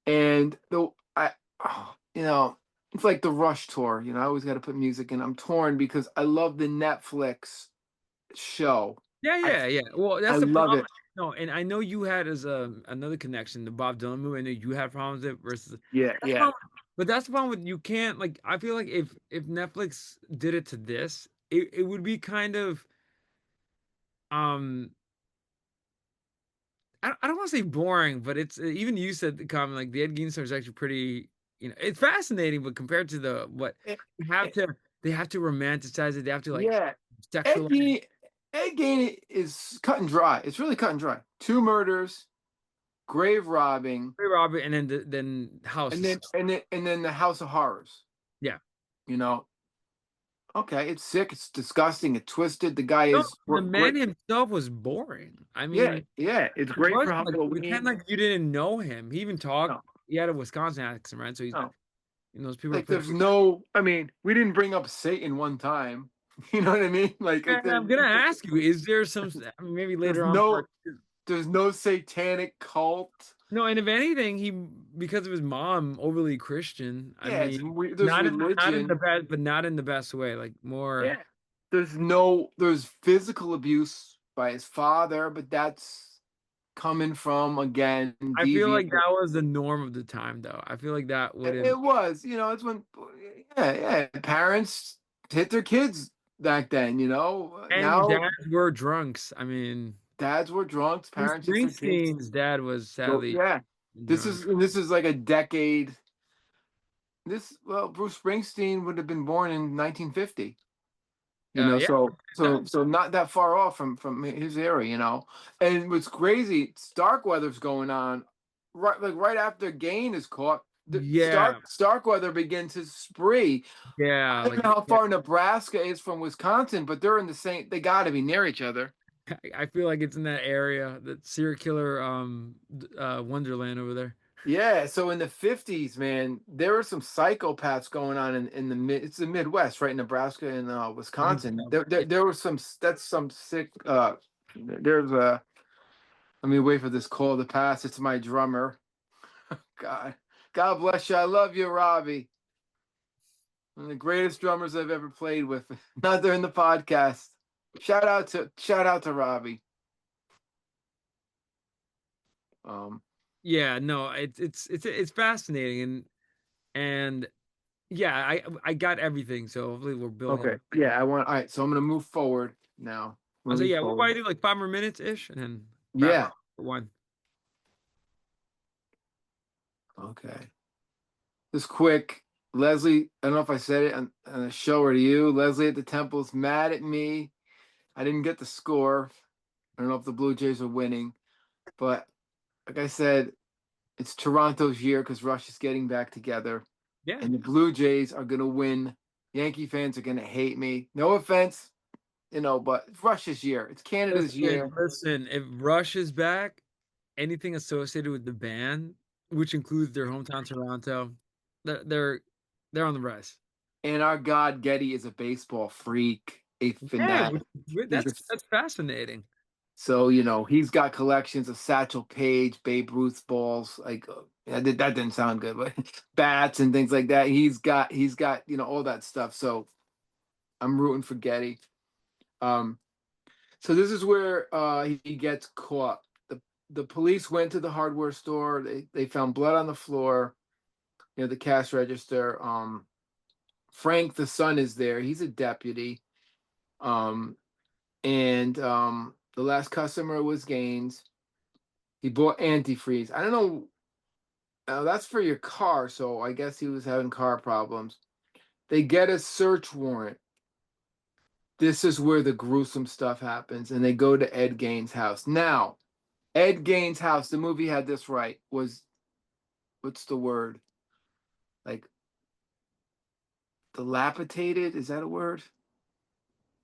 And the I you know, it's like the Rush tour. You know, I always got to put music in. I'm torn because I love the Netflix show. Yeah, I yeah, yeah. Well, I that's the love problem. it. No, and I know you had as another connection, the Bob Dylan movie. I know you had problems with it versus Yeah, that's the yeah, problem. But that's the problem with you can't like. I feel like if Netflix did it to this, it would be kind of um. I don't want to say boring, but it's even you said the comment like the Ed Gein story is actually pretty. You know, it's fascinating, but compared to the what Eh, eh, they have to romanticize it. They have to like yeah. Ed sexualize Gein, Ed Gein is cut and dry. It's really cut and dry. Two murders, grave robbing, Robert, and then then House and is then the House of Horrors. yeah. You know, okay, it's sick, it's disgusting, it's twisted. The guy No, is the man great. himself was boring. I Yeah, mean, yeah, it's it great was for like pretend Halloween. like you didn't know him. He even talked. No, He had a Wisconsin accent, right? So he's no. those people are Like playing. there's no, I mean, we didn't bring up Satan one time. You know what I mean? And I'm gonna ask you: is there some maybe there's later on no part two? there's no satanic cult. No, and if anything, he because of his mom overly Christian. I Yeah, mean, there's not in the religion. best, but not in the best way. Like more. Yeah. There's physical abuse by his father, but that's coming from again I feel deviant. like that was the norm of the time, though. I feel like that It wouldn't. was, you know, it's when yeah, parents hit their kids back then, you know. And Now dads were drunks. I mean, dads were drunks, Bruce parents hit their kids. Springsteen's dad was So sadly yeah. drunk. This is like a decade. Bruce Springsteen would have been born in 1950. You know, Yeah, so not that far off from his era, you know. And what's crazy, Starkweather's going on right after Gain is caught. yeah, Starkweather begins his spree. yeah. I don't Like, know how yeah, far Nebraska is from Wisconsin, but they're in the same. They got to be near each other. I feel like it's in that area, that serial killer, Wonderland over there. Yeah, so in the 50s, man, there were some psychopaths going on in the it's the Midwest, right? Nebraska and I think Wisconsin. so. Yeah. There was that's some sick there's a let me wait for this call to pass. It's my drummer. God. God bless you. I love you, Robbie. One of the greatest drummers I've ever played with. Not there in the podcast. Shout out to Robbie. Um Yeah, no, it's fascinating and yeah, I got everything. So hopefully we're building. okay. Yeah, I want all right, so I'm gonna move forward now. I'll say Moving yeah, we'll forward. probably do like 5 more minutes ish, and then wrap Yeah. up for one. Okay. Just quick, Leslie, I don't know if I said it on the show or to you. Leslie at the Temple's mad at me. I didn't get the score. I don't know if the Blue Jays are winning, but like I said, it's Toronto's year because Rush is getting back together, Yeah. and the Blue Jays are gonna win. Yankee fans are gonna hate me. No offense, you know, but it's Rush's year. It's Canada's Listen, year. listen. If Rush is back, anything associated with the band, which includes their hometown Toronto, they're they're on the rise. And our god Getty is a baseball freak, a Yeah, fanatic. He's a, that's fascinating. so he's got collections of Satchel Paige, Babe Ruth's balls. Like that didn't sound good, but bats and things like that. He's got all that stuff. So I'm rooting for Getty. Um, so this is where he gets caught. The police went to the hardware store. They found blood on the floor near the cash register. Frank, the son, is there. He's a deputy. Um, and the last customer was Gaines. He bought antifreeze. I don't know. That's for your car, so I guess he was having car problems. They get a search warrant. This is where the gruesome stuff happens, and they go to Ed Gein's house. Now, Ed Gein's house, the movie had this right, was what's the word? Like dilapidated? Is that a word?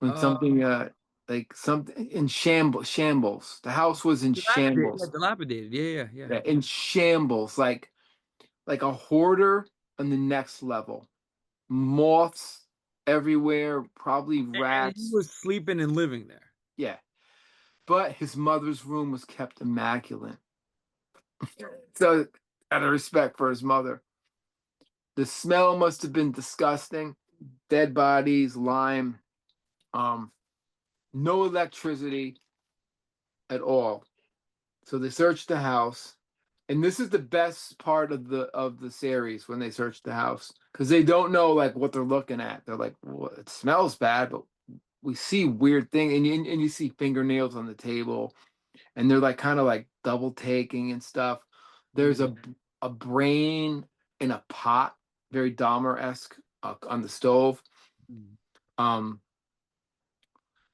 When Uh, something like something in shambles. The house was in dilapidated. Yeah, shambles. dilapidated. Yeah, yeah, yeah. Yeah, in shambles, like a hoarder on the next level. Moths everywhere, probably And he rats. was sleeping and living there. Yeah. But his mother's room was kept immaculate. So, out of respect for his mother, the smell must have been disgusting. Dead bodies, lime, um, no electricity at all. So they searched the house, and this is the best part of the series when they search the house because they don't know like what they're looking at. They're like, well, it smells bad, but we see weird thing, and you see fingernails on the table, and they're like kind of like double taking and stuff. There's Mm, a brain in a pot, very Dahmer-esque on the stove. mm, Um,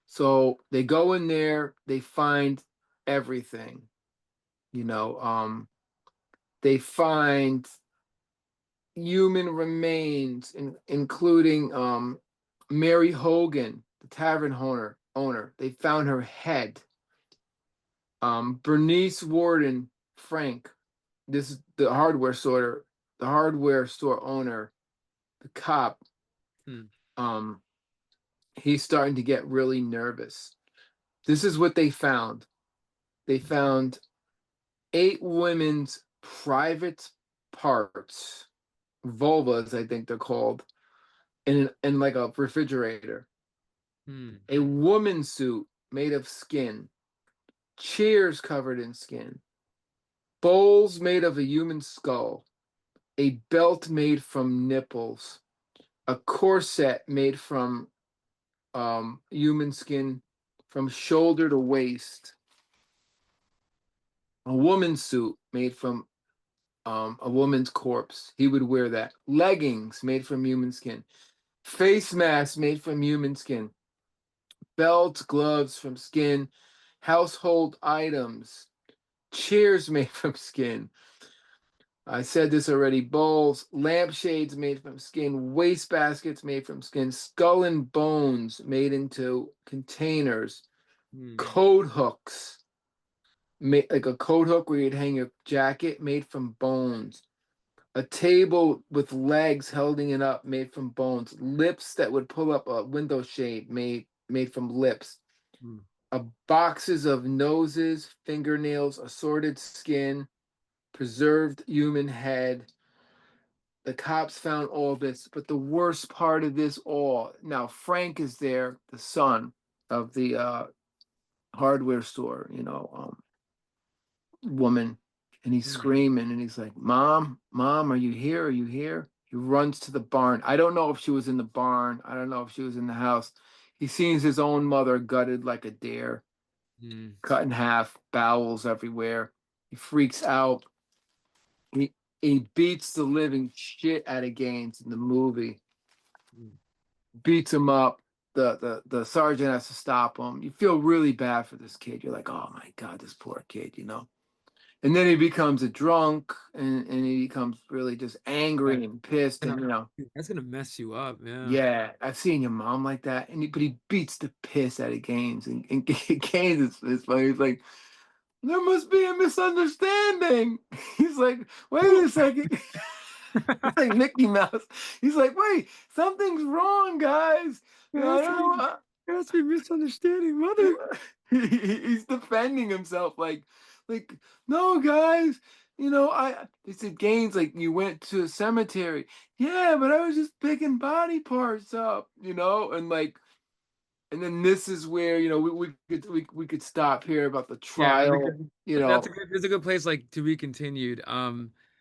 so they go in there, they find everything, you know. They find human remains, including Mary Hogan, the tavern owner. They found her head. Bernice Warden Frank, this is the hardware store owner, the cop. mm, Um, he's starting to get really nervous. This is what they found. They found 8 women's private parts, vulvas, I think they're called, in like a refrigerator. mm, A woman's suit made of skin, chairs covered in skin, bowls made of a human skull, a belt made from nipples, a corset made from human skin from shoulder to waist, a woman's suit made from a woman's corpse. He would wear that. Leggings made from human skin, face mask made from human skin, belts, gloves from skin, household items, chairs made from skin. I said this already. Bowls, lampshades made from skin, waste baskets made from skin, skull and bones made into containers, mm, coat hooks, like a coat hook where you'd hang your jacket made from bones, a table with legs holding it up made from bones, lips that would pull up a window shade made from lips, mm. boxes of noses, fingernails, assorted skin, preserved human head. The cops found all this, but the worst part of this all, now Frank is there, the son of the hardware store, woman, and he's Mm, screaming and he's like, Mom, Mom, are you here? Are you here? He runs to the barn. I don't know if she was in the barn. I don't know if she was in the house. He sees his own mother gutted like a deer, mm, cut in half, bowels everywhere. He freaks out. He he beats the living shit out of Gaines in the movie. mm. Beats him up. The sergeant has to stop him. You feel really bad for this kid. You're like, oh my God, this poor kid. And then he becomes a drunk and he becomes really just That- angry and pissed. And, that's gonna mess you up. Yeah. yeah, I've seen your mom like that. But he beats the piss out of Gaines. And Gaines is funny. He's like, there must be a misunderstanding. He's like, wait a second. It's like Mickey Mouse. He's like, wait, something's wrong, guys. There I has to don't be know. there has to be misunderstanding, mother. He's defending himself, like, no, guys. He said, Gaines, like, you went to a cemetery. Yeah, but I was just picking body parts up, and like, and then this is where we could stop here about the Yeah, trial, that's a good place, like, to be continued.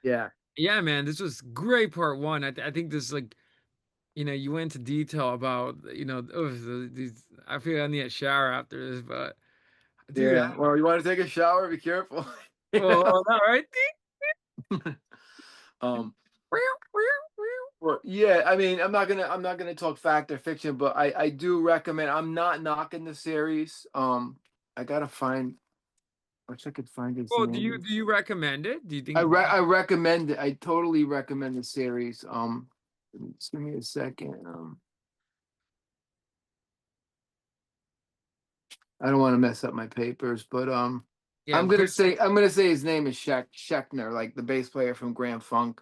Yeah, Yeah, man, this was great part one. I think this, like, you went into detail about, these. I feel I need a shower after this, but dude, yeah. Well, you want to take a shower? Be careful. well, Yeah. all right. Um, well, yeah, I mean, I'm not gonna talk fact or fiction, but I do recommend. I'm not knocking the series. I gotta find. Wish I could find his Well, do name. you recommend it? Do you I think? re I recommend it. I totally recommend the series. Just give me a second. I don't want to mess up my papers, but Yeah, I'm gonna say his name is Schechner, like the bass player from Grand Funk.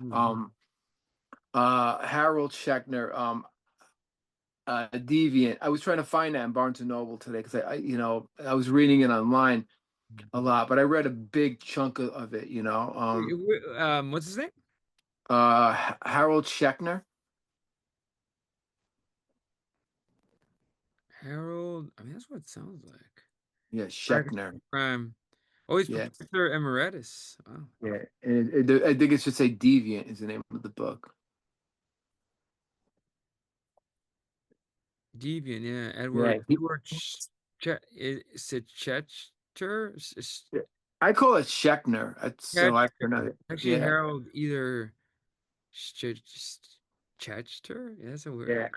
Mhm. Um, Harold Schechner. Deviant. I was trying to find that in Barnes and Noble today because I was reading it online a lot, but I read a big chunk of it. What's his name? Harold Schechner. Harold. I mean, that's what it sounds like. Yeah, American Schechner. Crime. Oh, he's Yeah, Professor Emeritus. Wow. yeah. And I think it should say Deviant is the name of the book. Deviant, yeah. Yeah, Edward is it Chechter? yeah. I call it Schechner. That's so I pronounce it. Actually, Yeah, Harold either Chechter? Yeah, that's a weird. yeah.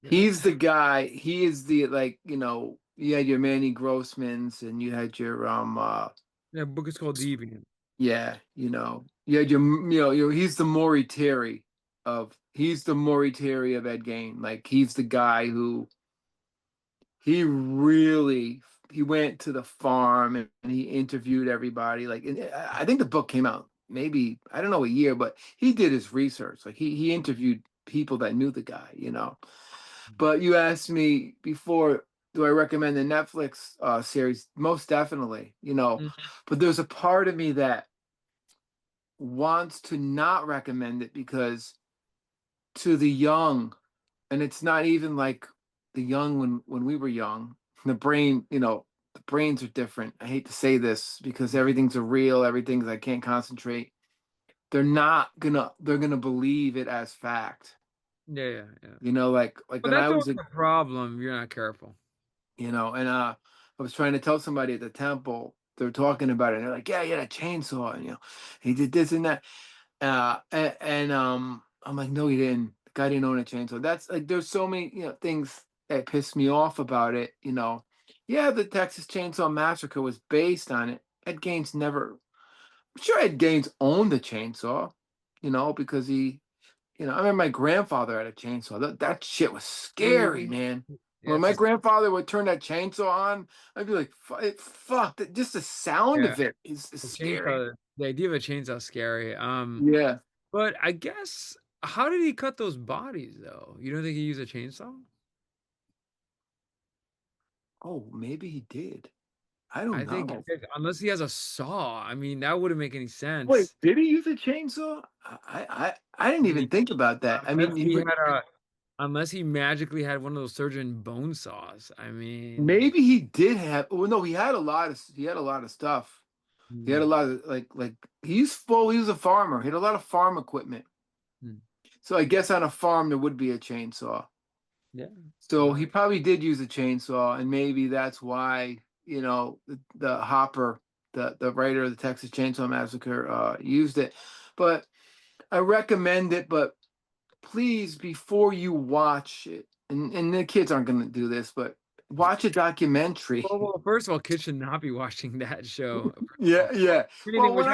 Yeah, He's the guy. He is the like you had your Manny Grossmans and you had your that book is called Deviant. Yeah, you had he's the Maury Terry of Ed Gein. Like he's the guy who he went to the farm and he interviewed everybody. Like, and I think the book came out maybe I don't know a year, but he did his research. Like he interviewed people that knew the guy. But you asked me before, do I recommend the Netflix series? Most definitely. Mhm. But there's a part of me that wants to not recommend it because to the young, and it's not even like the young when we were young, the brains are different. I hate to say this because everything's a real, everything's I can't concentrate. They're gonna believe it as fact. Yeah, yeah, yeah. Like But when I that's was always a problem. You're not careful. and I was trying to tell somebody at the temple, they're talking about it, and they're like, yeah, yeah, that chainsaw, and he did this and that. I'm like, no, he didn't. The guy didn't own a chainsaw. That's like, there's so many, things that piss me off about it. Yeah, the Texas Chainsaw Massacre was based on it. Ed Gaines never, I'm sure Ed Gaines owned the chainsaw, because I remember my grandfather had a chainsaw. That shit was scary, man. Yeah, When it's my just grandfather would turn that chainsaw on, I'd be like, fuck, just the sound yeah. of it is The scary. chainsaw. The idea of a chainsaw is scary. Yeah. But I guess how did he cut those bodies though? You don't think he used a chainsaw? Oh, maybe he did. I don't I think know. unless he has a saw, I mean that wouldn't make any Wait, sense. did he use a chainsaw? I didn't Yeah, even think about that. I unless mean, he had a unless he magically had one of those surgeon bone saws. I mean, maybe he did have. Well, no, he had a lot of stuff. He had a hmm, lot of like he's full. He was a farmer. He had a lot of farm equipment. hmm, So I guess on a farm there would be a chainsaw. yeah. So Uh, he probably did use a chainsaw, and maybe that's why the Hopper, the writer of the Texas Chainsaw Massacre, used it. But I recommend it. But please, before you watch it, and the kids aren't going to do this, but watch a documentary. first of all, kids should not be watching that show. First of Yeah, all, yeah. anything Well, which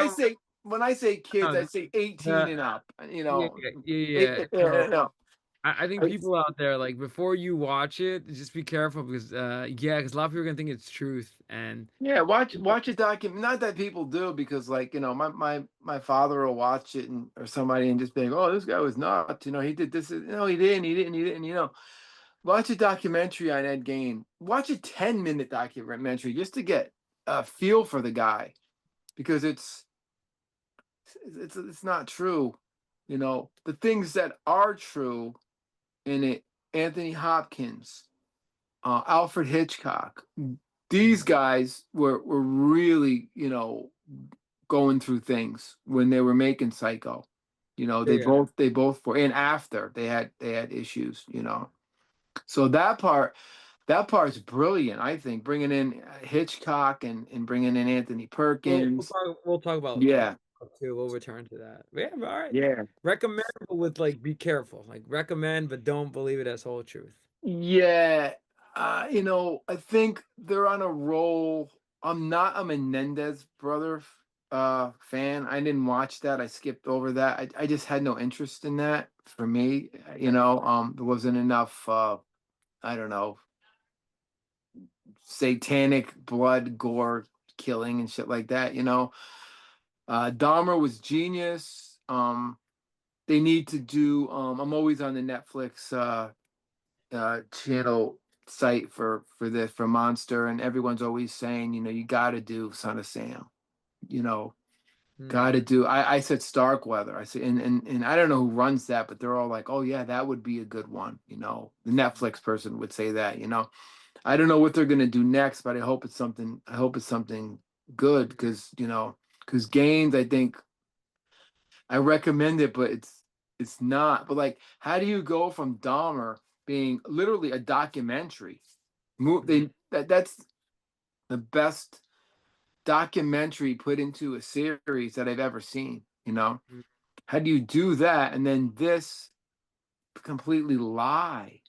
when I say kids, uh, I say 18 uh, and up. yeah, yeah, yeah. Yeah, So yeah. I think I, people out there, like, before you watch it, just be careful because, yeah, because a lot of people are gonna think it's truth, and yeah, watch a document. Not that people do, because like, my father will watch it, and or somebody, and just be like, oh, this guy was nuts. He did this. No, he didn't. Watch a documentary on Ed Gein. Watch a 10-minute documentary just to get a feel for the guy, because it's not true. The things that are true in it: Anthony Hopkins, Alfred Hitchcock. These Mhm. guys were really, going through things when they were making Psycho. Yeah, yeah. They both were, and after they had issues. So that part's brilliant. I think bringing in Hitchcock, and bringing in Anthony Perkins. We'll talk about Yeah, part 2, we'll return to that. But yeah, all right. yeah. Recommend, but with, like, be careful. Like, recommend, but don't believe it as whole truth. Yeah, I think they're on a roll. I'm not a Menendez brother fan. I didn't watch that. I skipped over that. I just had no interest in that for me. There wasn't enough I don't know, satanic blood, gore, killing and shit like that. Dahmer was genius. They need to do I'm always on the Netflix channel site for Monster, and everyone's always saying, you got to do Son of Sam. You know, Hmm. got to do. I said Starkweather. I said, and I don't know who runs that, but they're all like, oh yeah, that would be a good one. The Netflix person would say that. I don't know what they're gonna do next, but I hope it's something. I hope it's something good, because Gaines, I think I recommend it, but it's not. But like, how do you go from Dahmer being literally a documentary? Mhm. That's the best documentary put into a series that I've ever seen. How do you do that, and then this completely lie?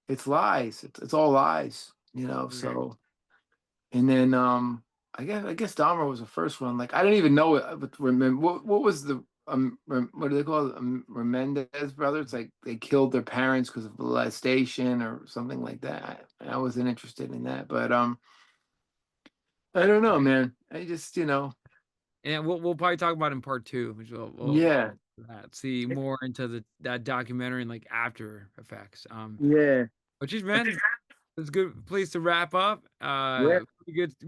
It's lies. It's all lies. Mhm. So, and then I guess Dahmer was the first one. Like, I didn't even know it. But remember what was the what do they call it? Remendez brothers. It's like they killed their parents because of molestation or something like that. I wasn't interested in that, but I don't know, man. I just And we'll probably talk about it in part 2, which we'll yeah, see more into that documentary and, like, after effects. yeah, Which is, man, it's a good place to wrap up. yeah,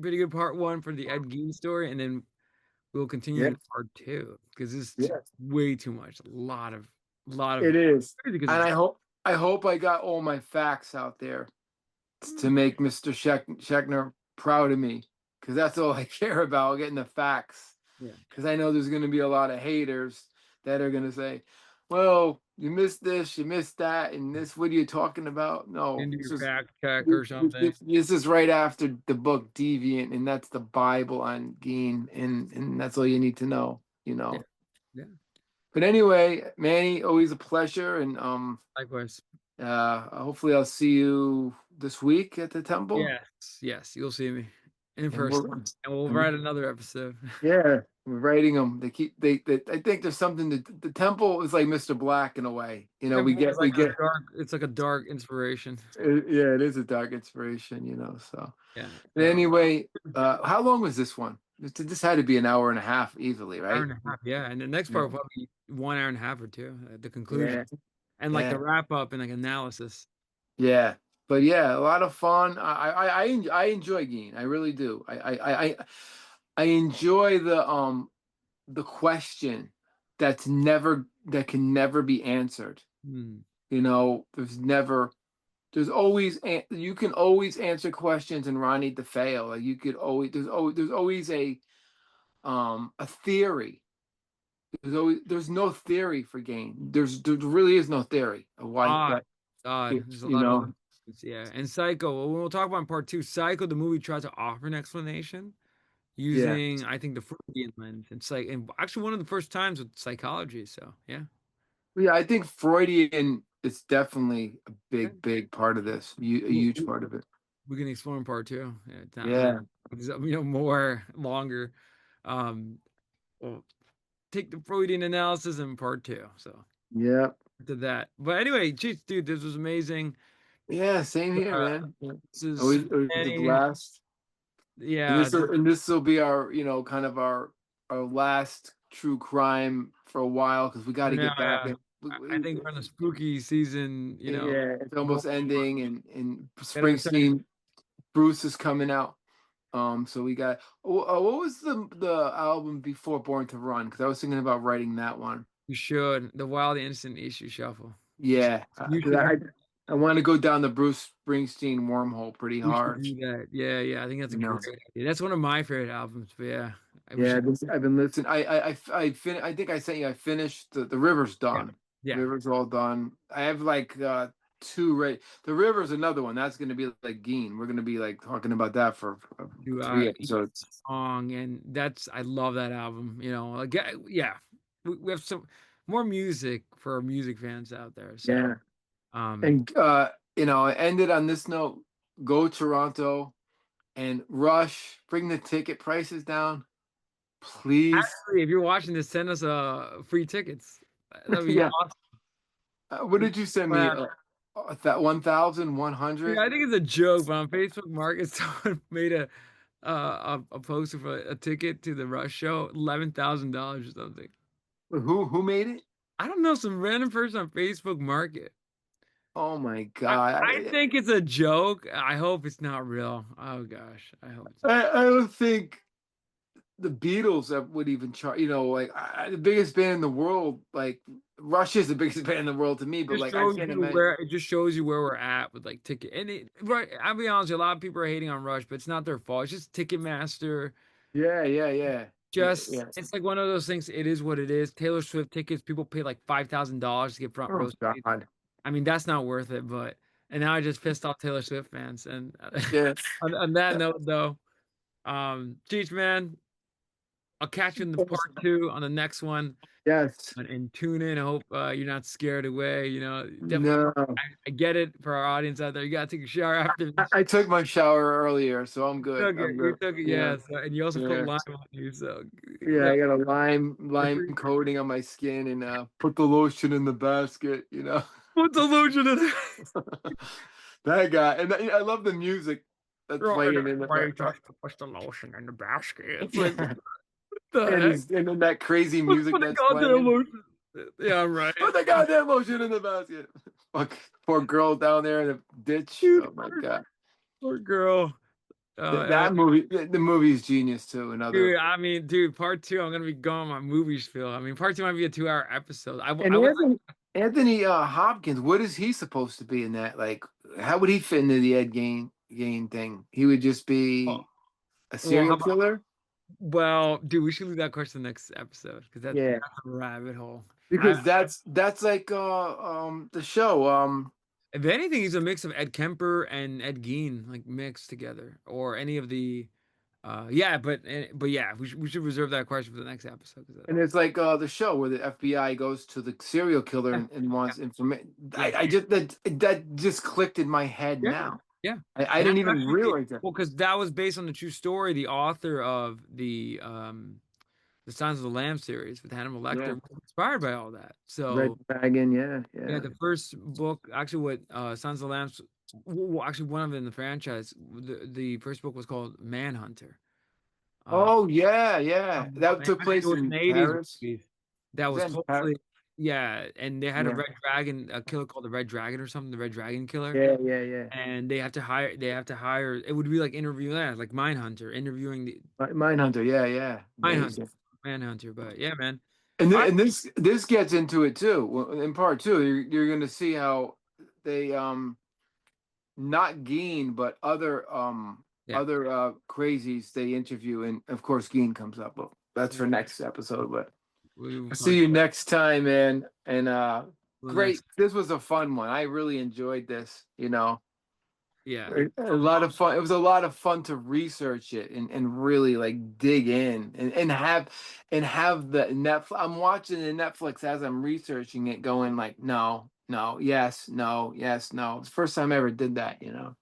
Pretty good part 1 for the Ed Gein story, and then we'll continue yeah, in part 2 because this is yeah. way too much. Lot of It is, crazy because and it's I hope I got all my facts out there to make Mr. Schechner proud of me, because that's all I care about, getting the facts. yeah. Because I know there's going to be a lot of haters that are going to say, well, you missed this, you missed that, and this, what are you talking about? No, Into this your is fact check this, or something. this is right after the book Deviant, and that's the Bible on Geen, and that's all you need to know. Yeah. Yeah. But anyway, Manny, always a pleasure, and Likewise. hopefully I'll see you this week at the temple. Yes. Yes. You'll see me in And person, we're and we'll and we, write another episode. yeah, we're writing them. They I think there's something that the temple is like Mr. Black in a way. We Temple is get we like a get dark. It's like a dark inspiration. yeah, it is a dark inspiration. So Yeah. but anyway, how long was this one? This had to be an hour and a half easily, Hour right? and a half. Yeah, and the next Yeah, part will probably be 1 hour and a half or two. The conclusion yeah, and, like, the yeah, wrap up and, like, analysis. yeah. But yeah, a lot of fun. I enjoy Geen. I really do. I enjoy the question that can never be answered. Hmm. You can always answer questions in Ronnie DeFeo. Like, you could always there's always a theory. There's no theory for game. There really is no theory of why Odd, that odd. There's a you lot of know illusions. Yeah, and Psycho. Well, we'll talk about in part 2. Psycho, the movie, tries to offer an explanation yeah. using, I think, the Freudian lens. It's like, and actually one of the first times with psychology. So yeah. Yeah, I think Freudian is definitely a Yeah. big part of this. A We'll, huge we'll- part of it. we can explore in part 2. Yeah, Yeah. more longer. Um, we'll take the Freudian analysis in part 2. So Yeah. to that. But anyway, geez, dude, this was amazing. Yeah, same here, Uh, man. Yeah. this is It was a Manny. blast. Yeah, And this will be our, kind of our last true crime for a while because we got I to know. get back Yeah, in. I think we're in the spooky season. Yeah, it's More almost ending, and gotta start. Springsteen, Bruce is coming out. So we got. What was the album before Born to Run? Because I was thinking about writing that one. You should the Wild Innocent Issue Shuffle. You should. Yeah, You because should. I want to go down the Bruce Springsteen wormhole pretty You should hard. do that. Yeah, yeah. I think that's a You know. great idea. That's one of my favorite albums. But yeah, we Yeah, should. I've been listening. I think I sent you. I finished the River's Yeah, done. yeah. River's all done. I have like two right. The River's another one. That's gonna be like Gein. We're gonna be like talking about that for Do three each episodes. song, and that's I love that album. Like yeah, we have some more music for music fans out there. So Yeah. um, And I ended on this note. Go Toronto and Rush. Bring the ticket prices down, please. actually, if you're watching this, send us free tickets. That'd be Yeah. awesome. What did you send me? That 1,100. Yeah, I think it's a joke, but on Facebook Market, someone made a poster for a ticket to the Rush show, $11,000 or something. Who made it? I don't know, some random person on Facebook Market. Oh my I God. think it's a joke. I hope it's not real. Oh gosh, I hope it's not. I don't think the Beatles that would even charge, like the biggest band in the world, like Rush is the biggest band in the world to me, but Just like I shows can't you imagine. where it just shows you where we're at with like ticket. And right, I'll be honest, with you, a lot of people are hating on Rush, but it's not their fault. It's just Ticketmaster. Yeah, yeah, yeah, yeah, Just yeah. it's like one of those things. It is what it is. Taylor Swift tickets, people pay like $5,000 to get front Oh row seats. God. I mean, that's not worth it. But and now I just pissed off Taylor Swift fans. And Yeah. on that note, though, Cheech, man, I'll catch you in the part two on the next one. Yes. And tune in. I hope you're not scared away. Definitely. No. I get it for our audience out there. You gotta take a shower after this. I took my shower earlier, so I'm good. Took I'm it. You good. took it. Yeah. Yeah. So, and you also put Yeah. lime on you. So Yeah, that, I got a lime put coating on my skin and put the lotion in the basket. the lotion in it. That guy. And I love the music that's Right, playing in the right, background. just to push the lotion in the basket. It's like, what Yeah. the And heck? then that crazy Let's music put the that's goddamn playing. lotion. Yeah, right. Put the goddamn lotion in the basket. Fuck, poor girl down there in the ditch. Dude, Oh my God. poor girl. That movie, the movie is genius too. Another. Dude, I mean, dude, part two, I'm gonna be going on my movie spiel. I mean, part two might be a 2-hour episode. And I would Anthony Hopkins, what is he supposed to be in that? Like, how would he fit into the Ed Gein thing? He would just like, be a well, how serial about, killer? well, dude, we should leave that question next episode because Yeah, that's a rabbit hole. because that's like the show. If anything, he's a mix of Ed Kemper and Ed Gein, like mixed together, or any of the, yeah, but yeah, we should reserve that question for the next episode. And it's like the show where the FBI goes to the serial killer Yeah, and wants information. yeah, I just that just clicked in my head yeah, now. yeah. I And didn't that's even actually realize that. well, because that was based on the true story. The author of the Signs of the Lamb series with Hannibal Lecter Yeah, was inspired by all that. Red So Dragon. Yeah, yeah, yeah. the first book, actually, what Sons of the Lambs, well, actually, one of them in the franchise, the first book was called Manhunter. Uh, Oh yeah, yeah. That Man, took I think it place was an in 80s Paris. movie that Was was that in Paris? totally, yeah, and they had a Yeah, red dragon, a killer called the Red Dragon or something, the Red Dragon killer, yeah, yeah, yeah. and they have to hire, it would be like interviewing that, like Mindhunter, interviewing the Mindhunter. Yeah, yeah. Mindhunter, Amazing. Manhunter, but yeah, man. And All right, this gets into it too. Well, in part two, you're going to see how they not Geen, but yeah, other crazies they interview, and of course Geen comes up. Well, that's for next episode. But we will I'll talk see you next time, man. And the great. next, This was a fun one. I really enjoyed this. yeah. A lot of fun. It was a lot of fun to research it and really like dig in and have the Netflix. I'm watching the Netflix as I'm researching it, going like, no, no, yes, no, yes, no. It's the first time I ever did that. And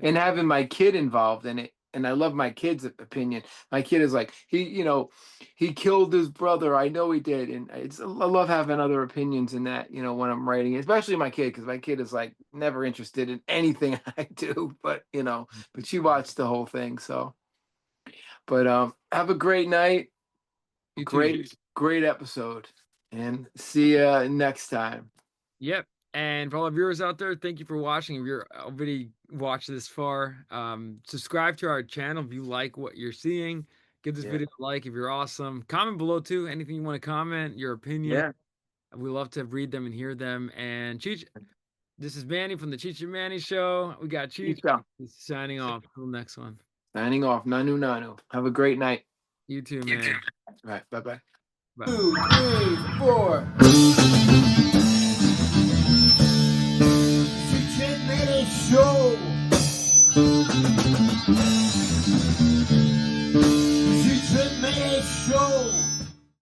Yeah. having my kid involved in it and I love my kid's opinion. My kid is like, he killed his brother. I know he did, and I love having other opinions in that. When I'm writing, especially my kid, because my kid is like never interested in anything I do. But she watched the whole thing. So, but have a great night. You too. Great episode, and see ya next time. Yep. And for all our viewers out there, thank you for watching. If you're already watched this far, subscribe to our channel if you like what you're seeing. Give this Yeah, video a like if you're awesome. Comment below too. Anything you want to comment, your opinion. yeah. We love to read them and hear them. And Cheech, this is Manny from the Cheech and Manny Show. We got Cheech Peace out. signing off. Until next one. Signing off. Nanu nanu. Have a great night. You too, man. All right. Bye bye. Bye. 2, 3, 4. Cheech and Manny Show.